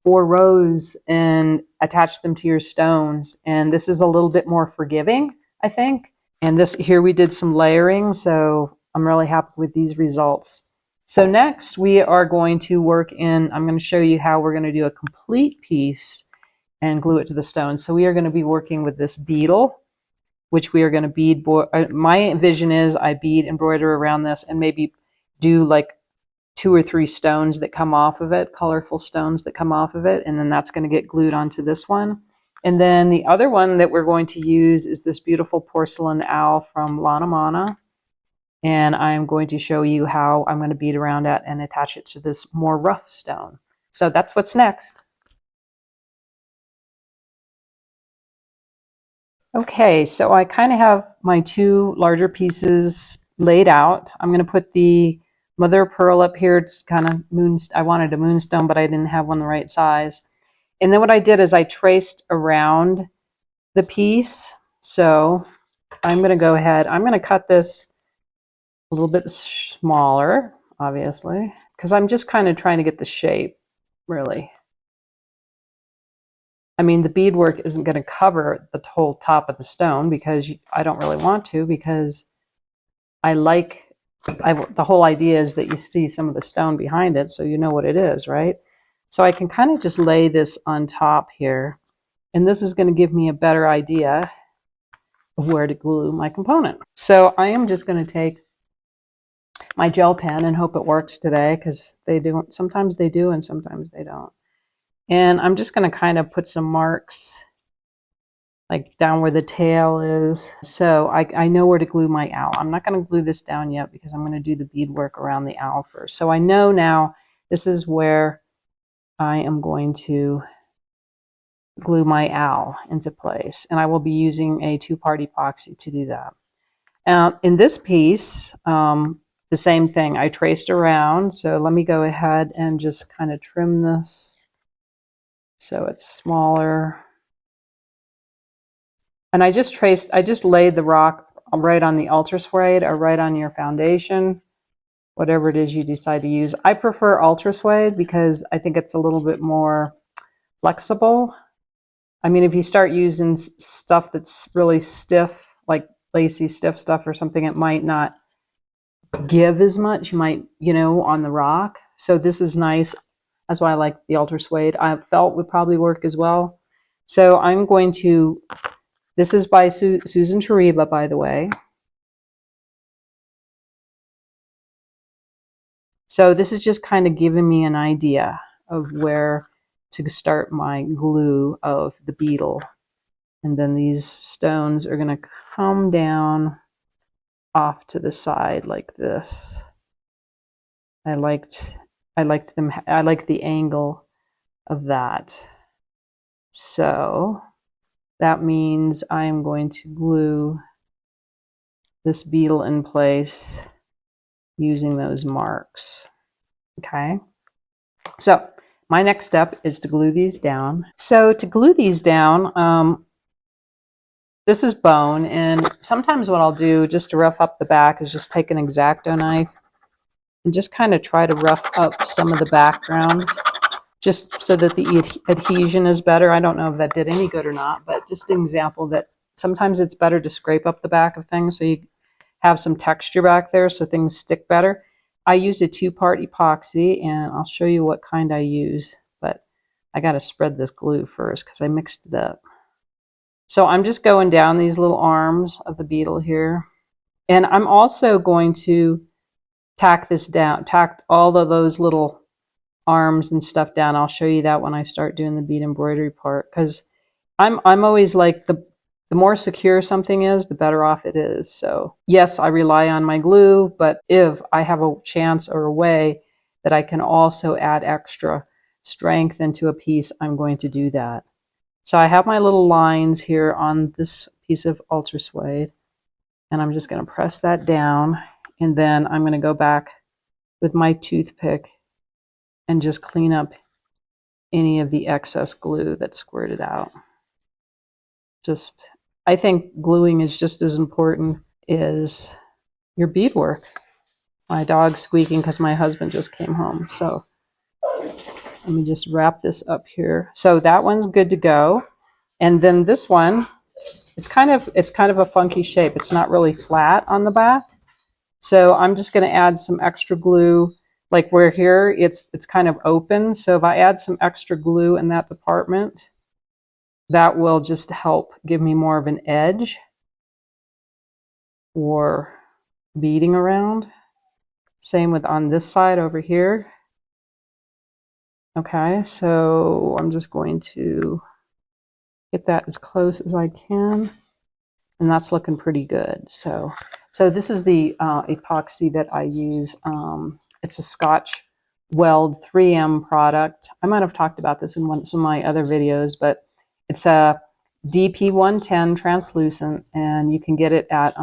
4 rows and attach them to your stones. And this is a little bit more forgiving, I think. And this here we did some layering, so I'm really happy with these results. So next we are going to work in, I'm going to show you how we're going to do a complete piece and glue it to the stone. So we are going to be working with this beetle, which we are going to bead. My vision is I bead embroider around this and maybe do like 2 or 3 stones that come off of it, colorful stones that come off of it, and then that's going to get glued onto this one. And then the other one that we're going to use is this beautiful porcelain owl from Lana Mana. And I'm going to show you how I'm going to bead around it and attach it to this more rough stone. So that's what's next. Okay, so I kind of have my 2 larger pieces laid out. I'm going to put the mother of pearl up here. It's kind of I wanted a moonstone, but I didn't have one the right size. And then what I did is I traced around the piece. So I'm going to go ahead. I'm going to cut this a little bit smaller, obviously, because I'm just kind of trying to get the shape, really. I mean, the beadwork isn't going to cover the whole top of the stone because I don't really want to, because I like the whole idea is that you see some of the stone behind it, so you know what it is, right? So I can kind of just lay this on top here, and this is going to give me a better idea of where to glue my component. So I am just going to take my gel pen and hope it works today, because they do, sometimes they do and sometimes they don't. And I'm just going to kind of put some marks like down where the tail is. So I know where to glue my owl. I'm not going to glue this down yet because I'm going to do the beadwork around the owl first. So I know now this is where I am going to glue my owl into place. And I will be using a 2-part epoxy to do that. In this piece, the same thing. I traced around. So let me go ahead and just kind of trim this so it's smaller. And I just laid the rock right on the ultra suede or right on your foundation, whatever it is you decide to use. I prefer ultra suede because I think it's a little bit more flexible. I mean, if you start using stuff that's really stiff, like lacy stiff stuff or something, it might not give as much. You might, on the rock. So this is nice. That's why I like the ultra suede. I felt would probably work as well. So I'm going to, this is by Susan Tariba, by the way. So this is just kind of giving me an idea of where to start my glue of the beetle. And then these stones are going to come down off to the side like this. I liked them. I like the angle of that. So that means I am going to glue this beetle in place using those marks. Okay. So my next step is to glue these down. So to glue these down, this is bone, and sometimes what I'll do just to rough up the back is just take an X-Acto knife and just kind of try to rough up some of the background just so that the adhesion is better. I don't know if that did any good or not, but just an example that sometimes it's better to scrape up the back of things so you have some texture back there so things stick better. I use a 2-part epoxy, and I'll show you what kind I use, but I got to spread this glue first because I mixed it up. So I'm just going down these little arms of the beetle here. And I'm also going to tack this down, tack all of those little arms and stuff down. I'll show you that when I start doing the bead embroidery part, because I'm always like the more secure something is, the better off it is. So yes, I rely on my glue, but if I have a chance or a way that I can also add extra strength into a piece, I'm going to do that. So I have my little lines here on this piece of ultra suede, and I'm just going to press that down, and then I'm going to go back with my toothpick and just clean up any of the excess glue that's squirted out. I think gluing is just as important as your beadwork. My dog's squeaking because my husband just came home. So let me just wrap this up here. So that one's good to go. And then this one, it's kind of a funky shape. It's not really flat on the back. So I'm just going to add some extra glue. Like where here, it's kind of open. So if I add some extra glue in that department, that will just help give me more of an edge or beading around. Same with on this side over here. Okay, so I'm just going to get that as close as I can, and that's looking pretty good. So this is the epoxy that I use. It's a Scotch Weld 3M product. I might have talked about this in some of my other videos, but it's a DP110 translucent, and you can get it at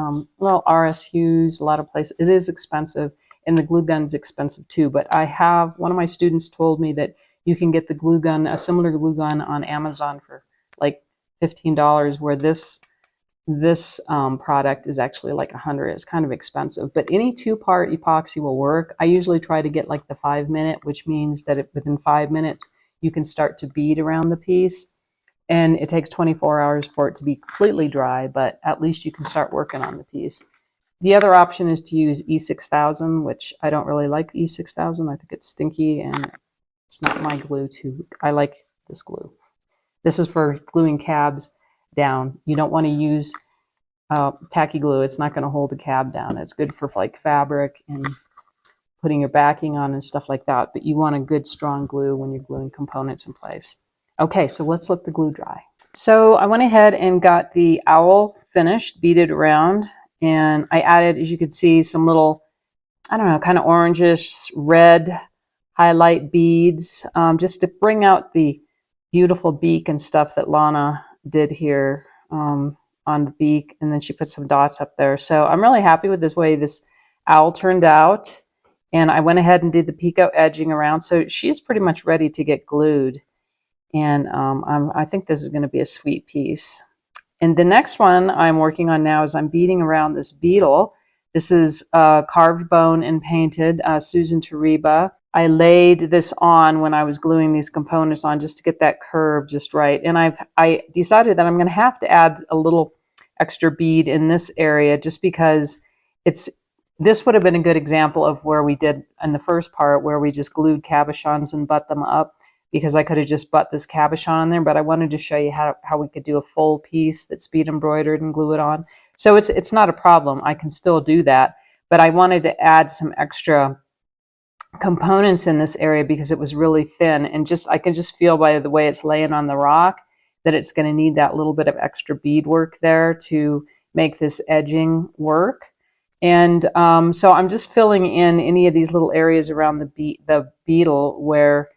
RS Hughes, a lot of places. It is expensive, and the glue gun's expensive too. But one of my students told me that you can get the glue gun, a similar glue gun, on Amazon for like $15, where this product is actually like $100. It's kind of expensive, but any 2-part epoxy will work. I usually try to get like the 5-minute, which means that within 5 minutes you can start to bead around the piece. And it takes 24 hours for it to be completely dry, but at least you can start working on the piece. The other option is to use E6000, which I don't really like E6000. I think it's stinky and it's not my glue too. I like this glue. This is for gluing cabs down. You don't want to use tacky glue. It's not going to hold the cab down. It's good for like fabric and putting your backing on and stuff like that. But you want a good strong glue when you're gluing components in place. Okay, so let's let the glue dry. So I went ahead and got the owl finished, beaded around, and I added, as you can see, some little, I don't know, kind of orangish red highlight beads, just to bring out the beautiful beak and stuff that Lana did here on the beak, and then she put some dots up there. So I'm really happy with this way this owl turned out, and I went ahead and did the picot edging around, so she's pretty much ready to get glued. And I think this is going to be a sweet piece. And the next one I'm working on now is I'm beading around this beetle. This is carved bone and painted, Susan Tariba. I laid this on when I was gluing these components on just to get that curve just right. And I decided that I'm going to have to add a little extra bead in this area just because this would have been a good example of where we did in the first part where we just glued cabochons and butt them up, because I could have just butt this cabochon on there, but I wanted to show you how we could do a full piece that's bead embroidered and glue it on. So it's not a problem. I can still do that, but I wanted to add some extra components in this area because it was really thin, and I can just feel by the way it's laying on the rock that it's going to need that little bit of extra bead work there to make this edging work. And so I'm just filling in any of these little areas around the beetle where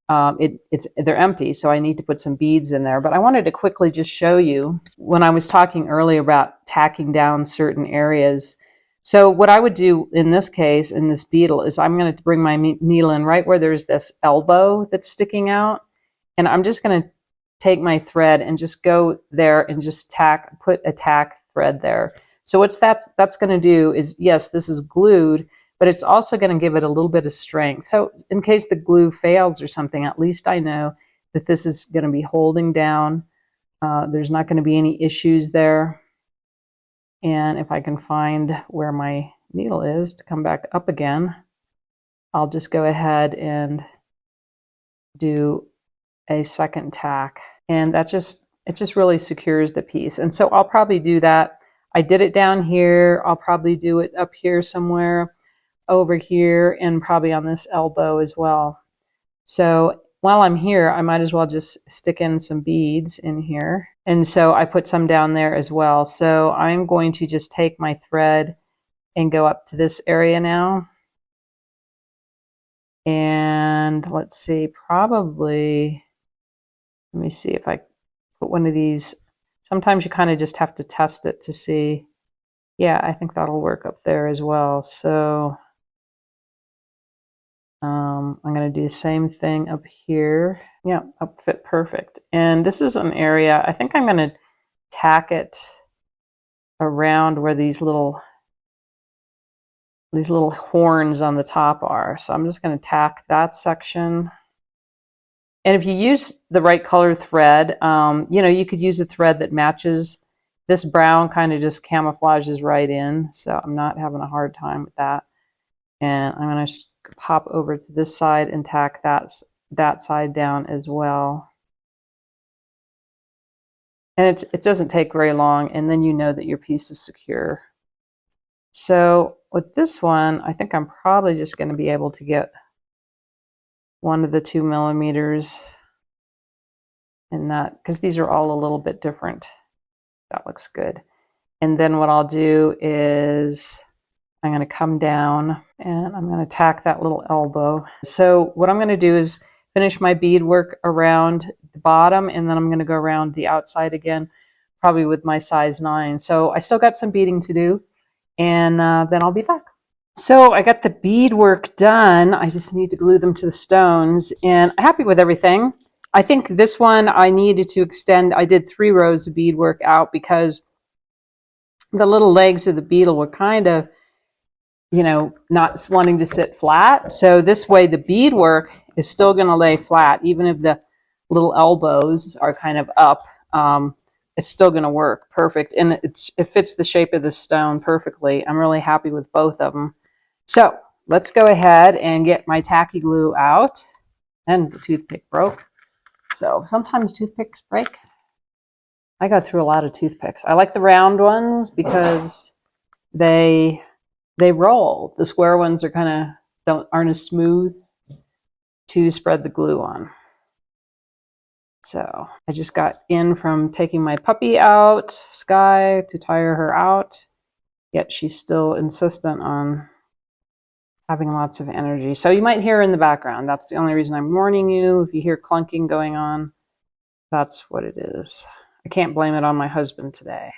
they're empty, so I need to put some beads in there. But I wanted to quickly just show you when I was talking earlier about tacking down certain areas. So what I would do in this case, in this beetle, is I'm going to bring my needle in right where there's this elbow that's sticking out, and I'm just going to take my thread and just go there and just put a tack thread there. So what that's going to do is, yes, this is glued, but it's also going to give it a little bit of strength. So in case the glue fails or something, at least I know that this is going to be holding down. There's not going to be any issues there. And if I can find where my needle is to come back up again, I'll just go ahead and do a second tack. And it just really secures the piece. And so I'll probably do that. I did it down here. I'll probably do it up here somewhere, over here, and probably on this elbow as well. So while I'm here, I might as well just stick in some beads in here. And so I put some down there as well. So I'm going to just take my thread and go up to this area now. And let's see, probably, let me see if I put one of these. Sometimes you kind of just have to test it to see. Yeah, I think that'll work up there as well. So I'm going to do the same thing up here. Yeah, up fit perfect. And this is an area, I think I'm going to tack it around where these little horns on the top are. So I'm just going to tack that section. And if you use the right color thread, you could use a thread that matches. This brown kind of just camouflages right in. So I'm not having a hard time with that. And I'm going to pop over to this side and tack that side down as well. And it doesn't take very long, and then you know that your piece is secure. So with this one, I think I'm probably just going to be able to get one of the 2 millimeters in that, because these are all a little bit different. That looks good. And then what I'll do is I'm going to come down and I'm going to tack that little elbow. So what I'm going to do is finish my bead work around the bottom, and then I'm going to go around the outside again, probably with my size 9. So I still got some beading to do, and then I'll be back. So I got the bead work done. I just need to glue them to the stones, and I'm happy with everything. I think this one I needed to extend. I did 3 rows of bead work out because the little legs of the beetle were kind of, not wanting to sit flat. So this way the bead work is still going to lay flat, even if the little elbows are kind of up. it's still going to work perfect. And it fits the shape of the stone perfectly. I'm really happy with both of them. So let's go ahead and get my tacky glue out. And the toothpick broke. So sometimes toothpicks break. I go through a lot of toothpicks. I like the round ones because they roll. The square ones are kind of aren't as smooth to spread the glue on. So I just got in from taking my puppy out, Sky, to tire her out. Yet she's still insistent on having lots of energy. So you might hear in the background. That's the only reason I'm warning you. If you hear clunking going on, that's what it is. I can't blame it on my husband today.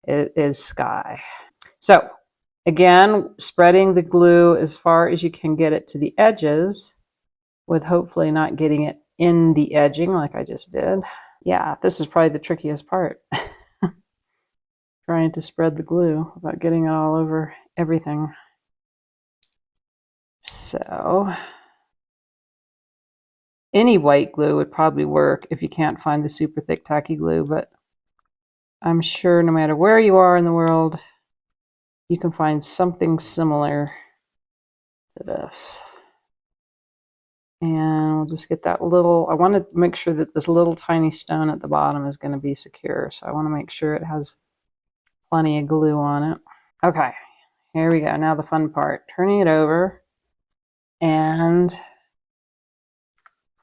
It is Sky. So again, spreading the glue as far as you can get it to the edges, with hopefully not getting it in the edging like I just did. Yeah, this is probably the trickiest part. Trying to spread the glue without getting it all over everything. So any white glue would probably work if you can't find the super thick tacky glue, but I'm sure no matter where you are in the world, you can find something similar to this. And we'll just get that little, I want to make sure that this little tiny stone at the bottom is going to be secure. So I want to make sure it has plenty of glue on it. Okay, here we go. Now the fun part, turning it over and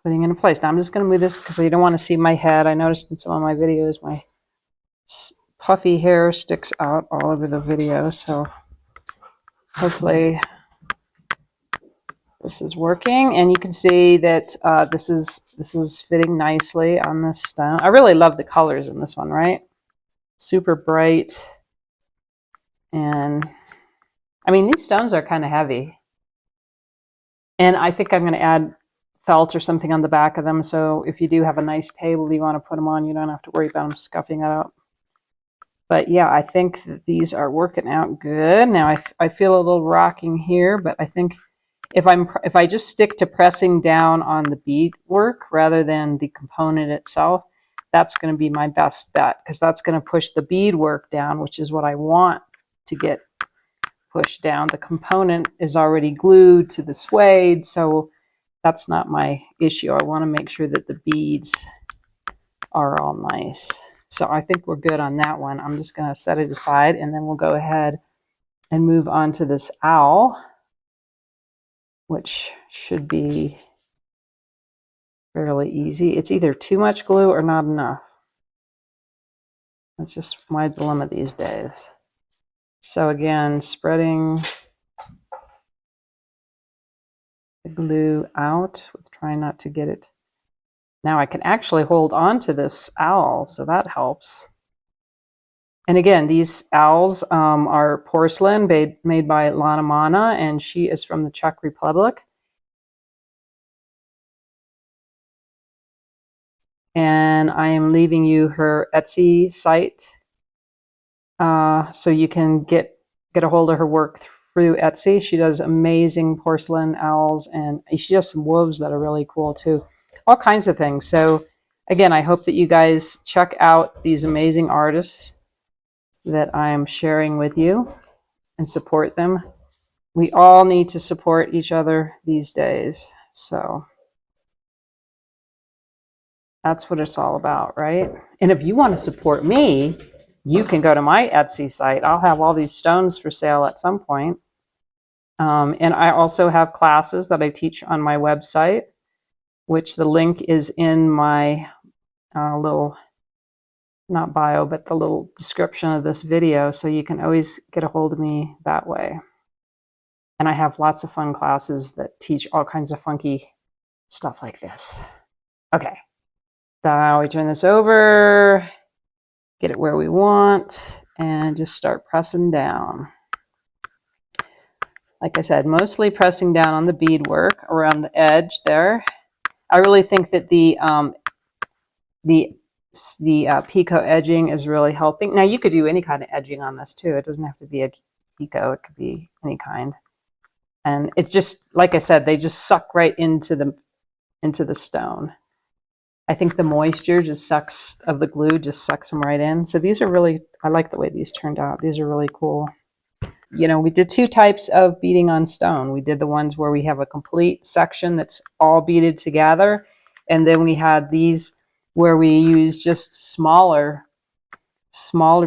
putting it in place. Now I'm just going to move this because you don't want to see my head. I noticed in some of my videos, my puffy hair sticks out all over the video. So hopefully this is working, and you can see that this is fitting nicely on this stone. I really love the colors in this one, right? Super bright, and I mean these stones are kind of heavy, and I think I'm going to add felt or something on the back of them. So if you do have a nice table you want to put them on, you don't have to worry about them scuffing it up. But yeah, I think that these are working out good. Now I feel a little rocking here, but I think if I just stick to pressing down on the bead work rather than the component itself, that's going to be my best bet, because that's going to push the bead work down, which is what I want to get pushed down. The component is already glued to the suede, so that's not my issue. I want to make sure that the beads are all nice. So I think we're good on that one. I'm just going to set it aside, and then we'll go ahead and move on to this owl, which should be fairly easy. It's either too much glue or not enough. That's just my dilemma these days. So again, spreading the glue out with trying not to get it. Now I can actually hold on to this owl, so that helps. And again, these owls are porcelain made by Lana Mana, and she is from the Czech Republic. And I am leaving you her Etsy site so you can get a hold of her work through Etsy. She does amazing porcelain owls, and she does some wolves that are really cool too. All kinds of things. So again, I hope that you guys check out these amazing artists that I'm sharing with you and support them. We all need to support each other these days. So that's what it's all about, right? And if you want to support me, you can go to my Etsy site. I'll have all these stones for sale at some point. And I also have classes that I teach on my website, which the link is in my little, not bio, but the little description of this video. So you can always get a hold of me that way. And I have lots of fun classes that teach all kinds of funky stuff like this. Okay. Now we turn this over, get it where we want, and just start pressing down. Like I said, mostly pressing down on the beadwork around the edge there. I really think that the picot edging is really helping. Now you could do any kind of edging on this too. It doesn't have to be a picot. It could be any kind. And it's just, like I said, they just suck right into the stone. I think the moisture just sucks of the glue, just sucks them right in. So these are really, I like the way these turned out. These are really cool. You know, we did two types of beading on stone. We did the ones where we have a complete section that's all beaded together. And then we had these where we used just smaller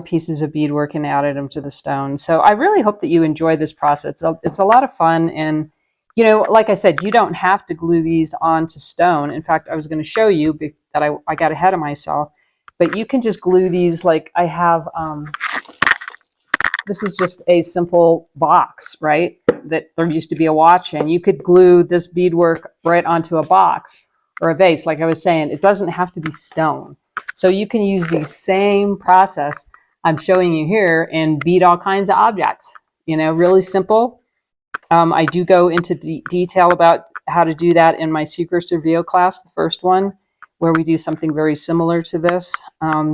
pieces of beadwork and added them to the stone. So I really hope that you enjoy this process. It's a lot of fun. And, you know, like I said, you don't have to glue these onto stone. In fact, I was going to show you that I got ahead of myself. But you can just glue these like I have. This is just a simple box, right? That there used to be a watch in. You could glue this beadwork right onto a box or a vase. Like I was saying, it doesn't have to be stone. So you can use the same process I'm showing you here and bead all kinds of objects. You know, really simple. I do go into detail about how to do that in my Secrets Reveal class, the first one, where we do something very similar to this.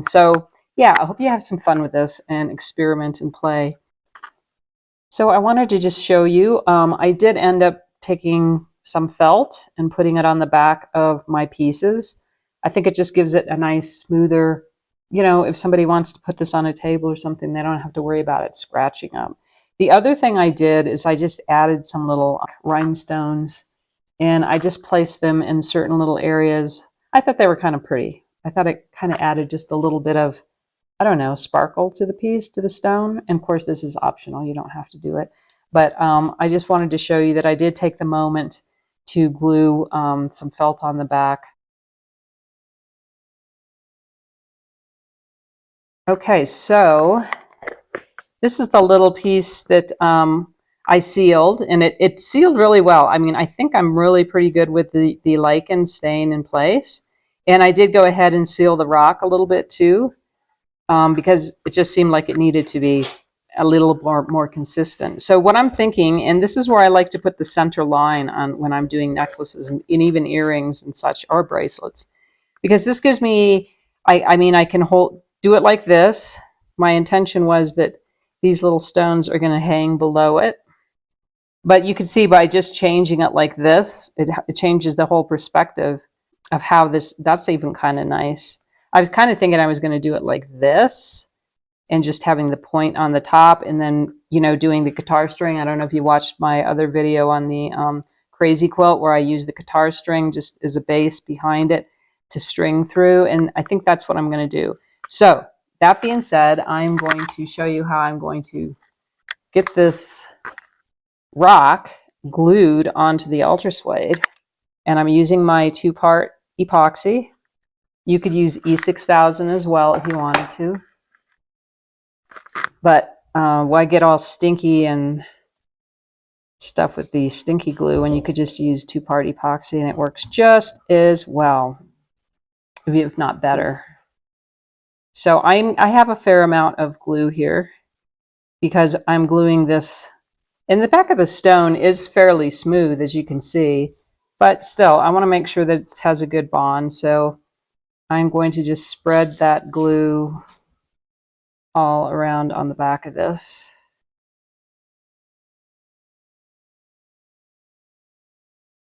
So yeah, I hope you have some fun with this and experiment and play. So I wanted to just show you, I did end up taking some felt and putting it on the back of my pieces. I think it just gives it a nice smoother, you know, if somebody wants to put this on a table or something, they don't have to worry about it scratching up. The other thing I did is I just added some little rhinestones and I just placed them in certain little areas. I thought they were kind of pretty. I thought it kind of added just a little bit of, I don't know, sparkle to the piece, to the stone. And of course, this is optional. You don't have to do it. But I just wanted to show you that I did take the moment to glue some felt on the back. Okay, so this is the little piece that I sealed, and it sealed really well. I mean, I think I'm really pretty good with the lichen staying in place. And I did go ahead and seal the rock a little bit too, because it just seemed like it needed to be a little more consistent. So what I'm thinking, and this is where I like to put the center line on when I'm doing necklaces and even earrings and such, or bracelets, because this gives me, I mean, I can do it like this. My intention was that these little stones are going to hang below it. But you can see by just changing it like this, it changes the whole perspective of how this, that's even kind of nice. I was kind of thinking I was going to do it like this and just having the point on the top and then, you know, doing the guitar string. I don't know if you watched my other video on the crazy quilt where I use the guitar string just as a base behind it to string through. And I think that's what I'm going to do. So that being said, I'm going to show you how I'm going to get this rock glued onto the ultra suede. And I'm using my 2-part epoxy. You could use E6000 as well if you wanted to. But why get all stinky and stuff with the stinky glue when you could just use 2-part epoxy and it works just as well, if not better. So I have a fair amount of glue here because I'm gluing this. And the back of the stone is fairly smooth, as you can see, but still, I want to make sure that it has a good bond. So I'm going to just spread that glue all around on the back of this.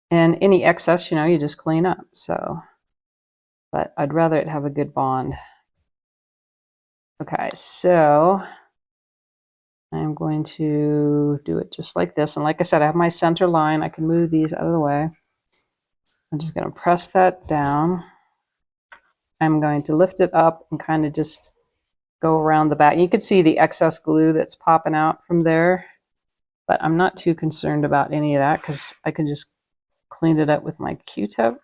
And any excess, you know, you just clean up. So, but I'd rather it have a good bond. Okay, so I'm going to do it just like this. And like I said, I have my center line. I can move these out of the way. I'm just going to press that down. I'm going to lift it up and kind of just go around the back. You can see the excess glue that's popping out from there, but I'm not too concerned about any of that because I can just clean it up with my Q-tip.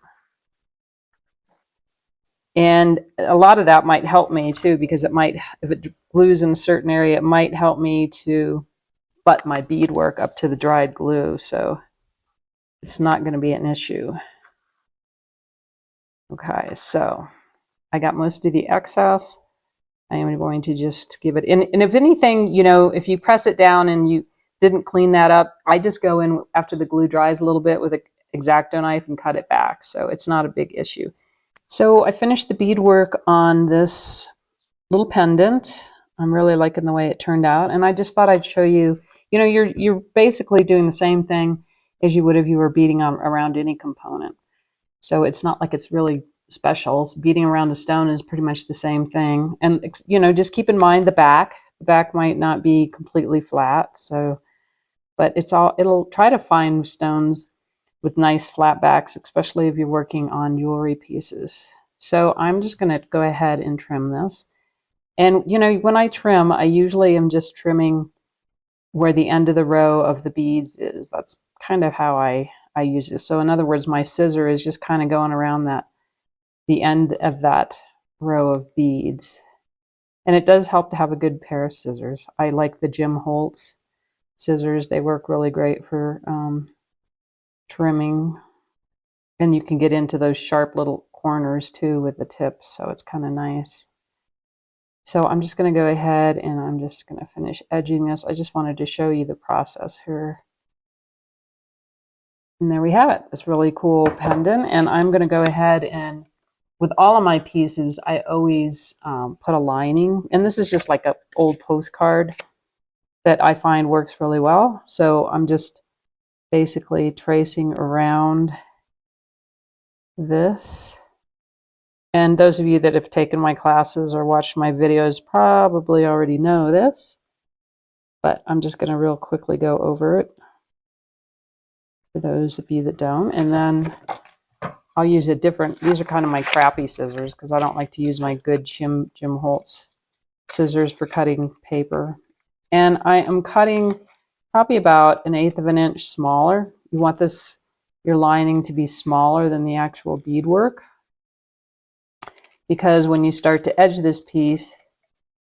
And a lot of that might help me too, because it might, if it glues in a certain area, it might help me to butt my beadwork up to the dried glue. So it's not going to be an issue. Okay, so I got most of the excess. I am going to just give it, and if anything, you know, if you press it down and you didn't clean that up, I just go in after the glue dries a little bit with an X-Acto knife and cut it back. So it's not a big issue. So I finished the beadwork on this little pendant. I'm really liking the way it turned out. And I just thought I'd show you, you know, you're basically doing the same thing as you would if you were beading around any component. So it's not like it's really specials. Beading around a stone is pretty much the same thing. And, you know, just keep in mind the back. The back might not be completely flat, so, but it'll try to find stones with nice flat backs, especially if you're working on jewelry pieces. So I'm just going to go ahead and trim this. And, you know, when I trim, I usually am just trimming where the end of the row of the beads is. That's kind of how I use this. So in other words, my scissor is just kind of going around the end of that row of beads. And it does help to have a good pair of scissors. I like the Jim Holtz scissors. They work really great for trimming. And you can get into those sharp little corners too with the tips, so it's kind of nice. So I'm just going to go ahead and I'm just going to finish edging this. I just wanted to show you the process here. And there we have it, this really cool pendant. And I'm going to go ahead and with all of my pieces, I always put a lining. And this is just like an old postcard that I find works really well. So I'm just basically tracing around this. And those of you that have taken my classes or watched my videos probably already know this, but I'm just going to real quickly go over it for those of you that don't. And then I'll use a different, these are kind of my crappy scissors because I don't like to use my good Jim Holtz scissors for cutting paper. And I am cutting probably about 1/8 of an inch smaller. You want this, your lining to be smaller than the actual beadwork, because when you start to edge this piece,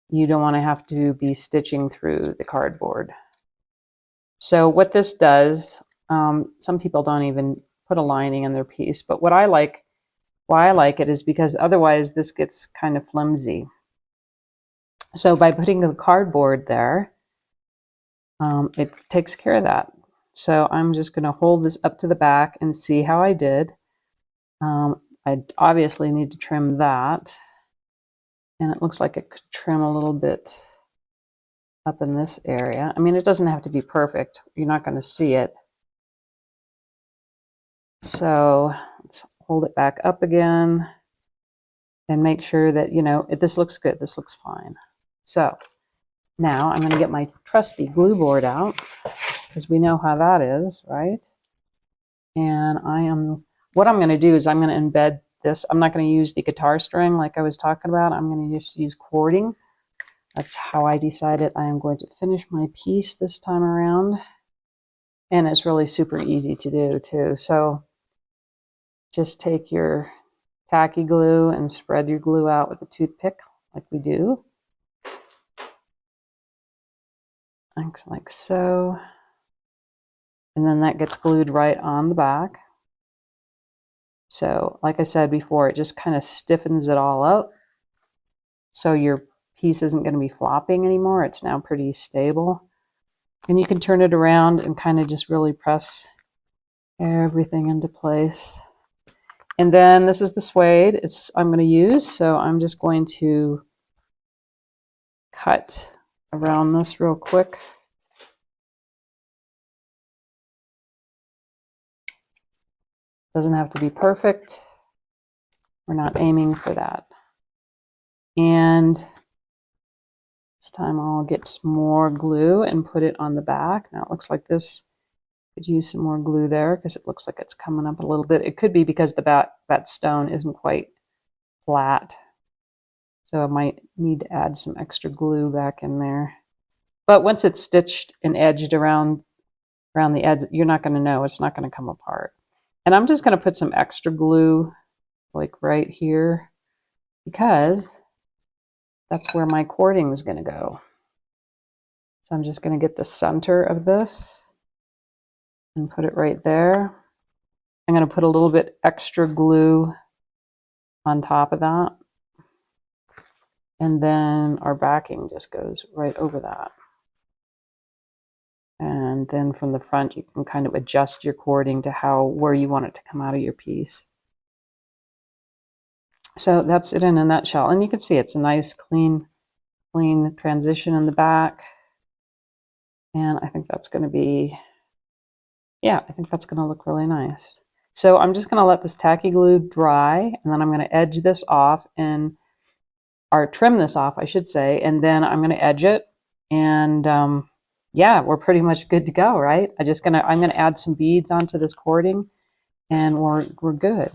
you don't want to have to be stitching through the cardboard. So what this does, some people don't even put a lining in their piece, but what I like, why I like it is because otherwise this gets kind of flimsy. So by putting the cardboard there, it takes care of that. So I'm just going to hold this up to the back and see how I did. I obviously need to trim that. And it looks like it could trim a little bit up in this area. I mean, it doesn't have to be perfect. You're not going to see it. So let's hold it back up again and make sure that, you know, this looks good. This looks fine. So now I'm going to get my trusty glue board out because we know how that is, right? And what I'm going to do is I'm going to embed this. I'm not going to use the guitar string like I was talking about. I'm going to just use cording. That's how I decided I am going to finish my piece this time around. And it's really super easy to do too. So just take your tacky glue and spread your glue out with a toothpick like we do. Like so. And then that gets glued right on the back. So like I said before, it just kind of stiffens it all up. So your piece isn't going to be flopping anymore. It's now pretty stable. And you can turn it around and kind of just really press everything into place. And then this is the suede I'm going to use. So I'm just going to cut around this real quick. Doesn't have to be perfect. We're not aiming for that. And this time I'll get some more glue and put it on the back. Now it looks like this. Could use some more glue there because it looks like it's coming up a little bit. It could be because that stone isn't quite flat. So I might need to add some extra glue back in there. But once it's stitched and edged around the edge, you're not going to know. It's not going to come apart. And I'm just going to put some extra glue like right here because that's where my cording is going to go. So I'm just going to get the center of this and put it right there. I'm going to put a little bit extra glue on top of that. And then our backing just goes right over that. And then from the front, you can kind of adjust your cording to where you want it to come out of your piece. So that's it in a nutshell. And you can see it's a nice, clean transition in the back. And I think that's going to be, yeah, I think that's going to look really nice. So I'm just going to let this tacky glue dry, and then I'm going to edge this off and or trim this off, I should say, and then I'm going to edge it, and yeah, we're pretty much good to go, right? I'm gonna add some beads onto this cording, and we're good.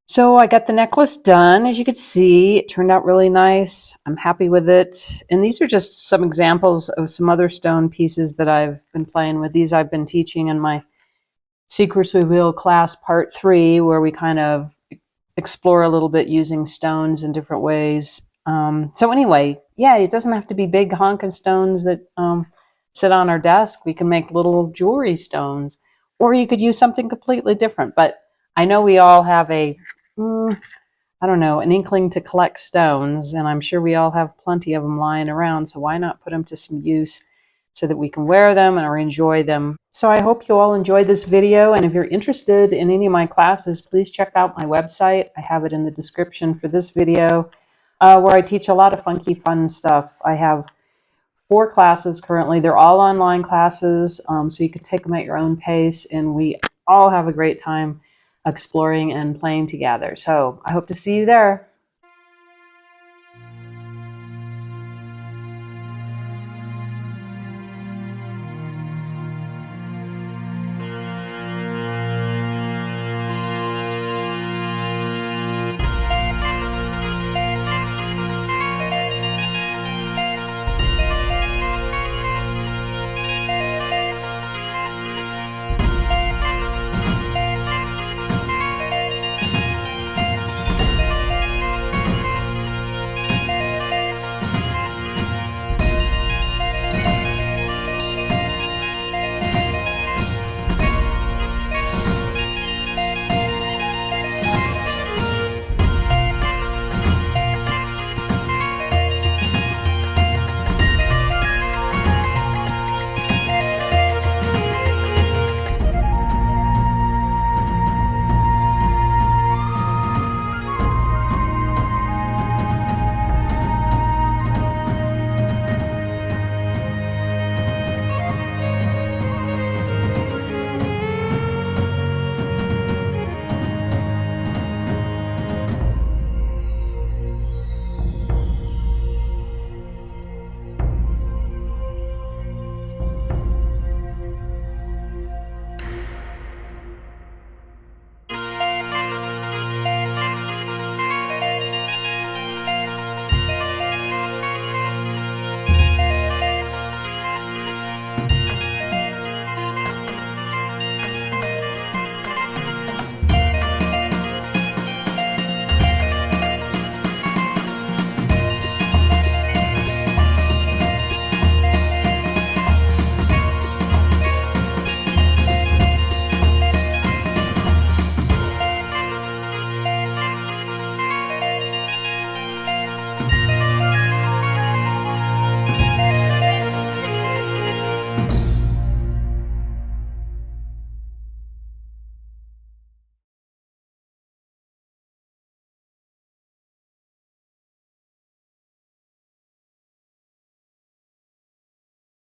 So I got the necklace done. As you can see, it turned out really nice. I'm happy with it. And these are just some examples of some other stone pieces that I've been playing with. These I've been teaching in my Secrets Reveal class part 3, where we kind of explore a little bit using stones in different ways. So anyway, yeah, it doesn't have to be big honking stones that sit on our desk. We can make little jewelry stones, or you could use something completely different. But I know we all have I don't know, an inkling to collect stones, and I'm sure we all have plenty of them lying around, so why not put them to some use so that we can wear them or enjoy them. So I hope you all enjoyed this video, and if you're interested in any of my classes, please check out my website. I have it in the description for this video, where I teach a lot of funky, fun stuff. I have 4 classes currently. They're all online classes, so you can take them at your own pace, and we all have a great time exploring and playing together. So I hope to see you there.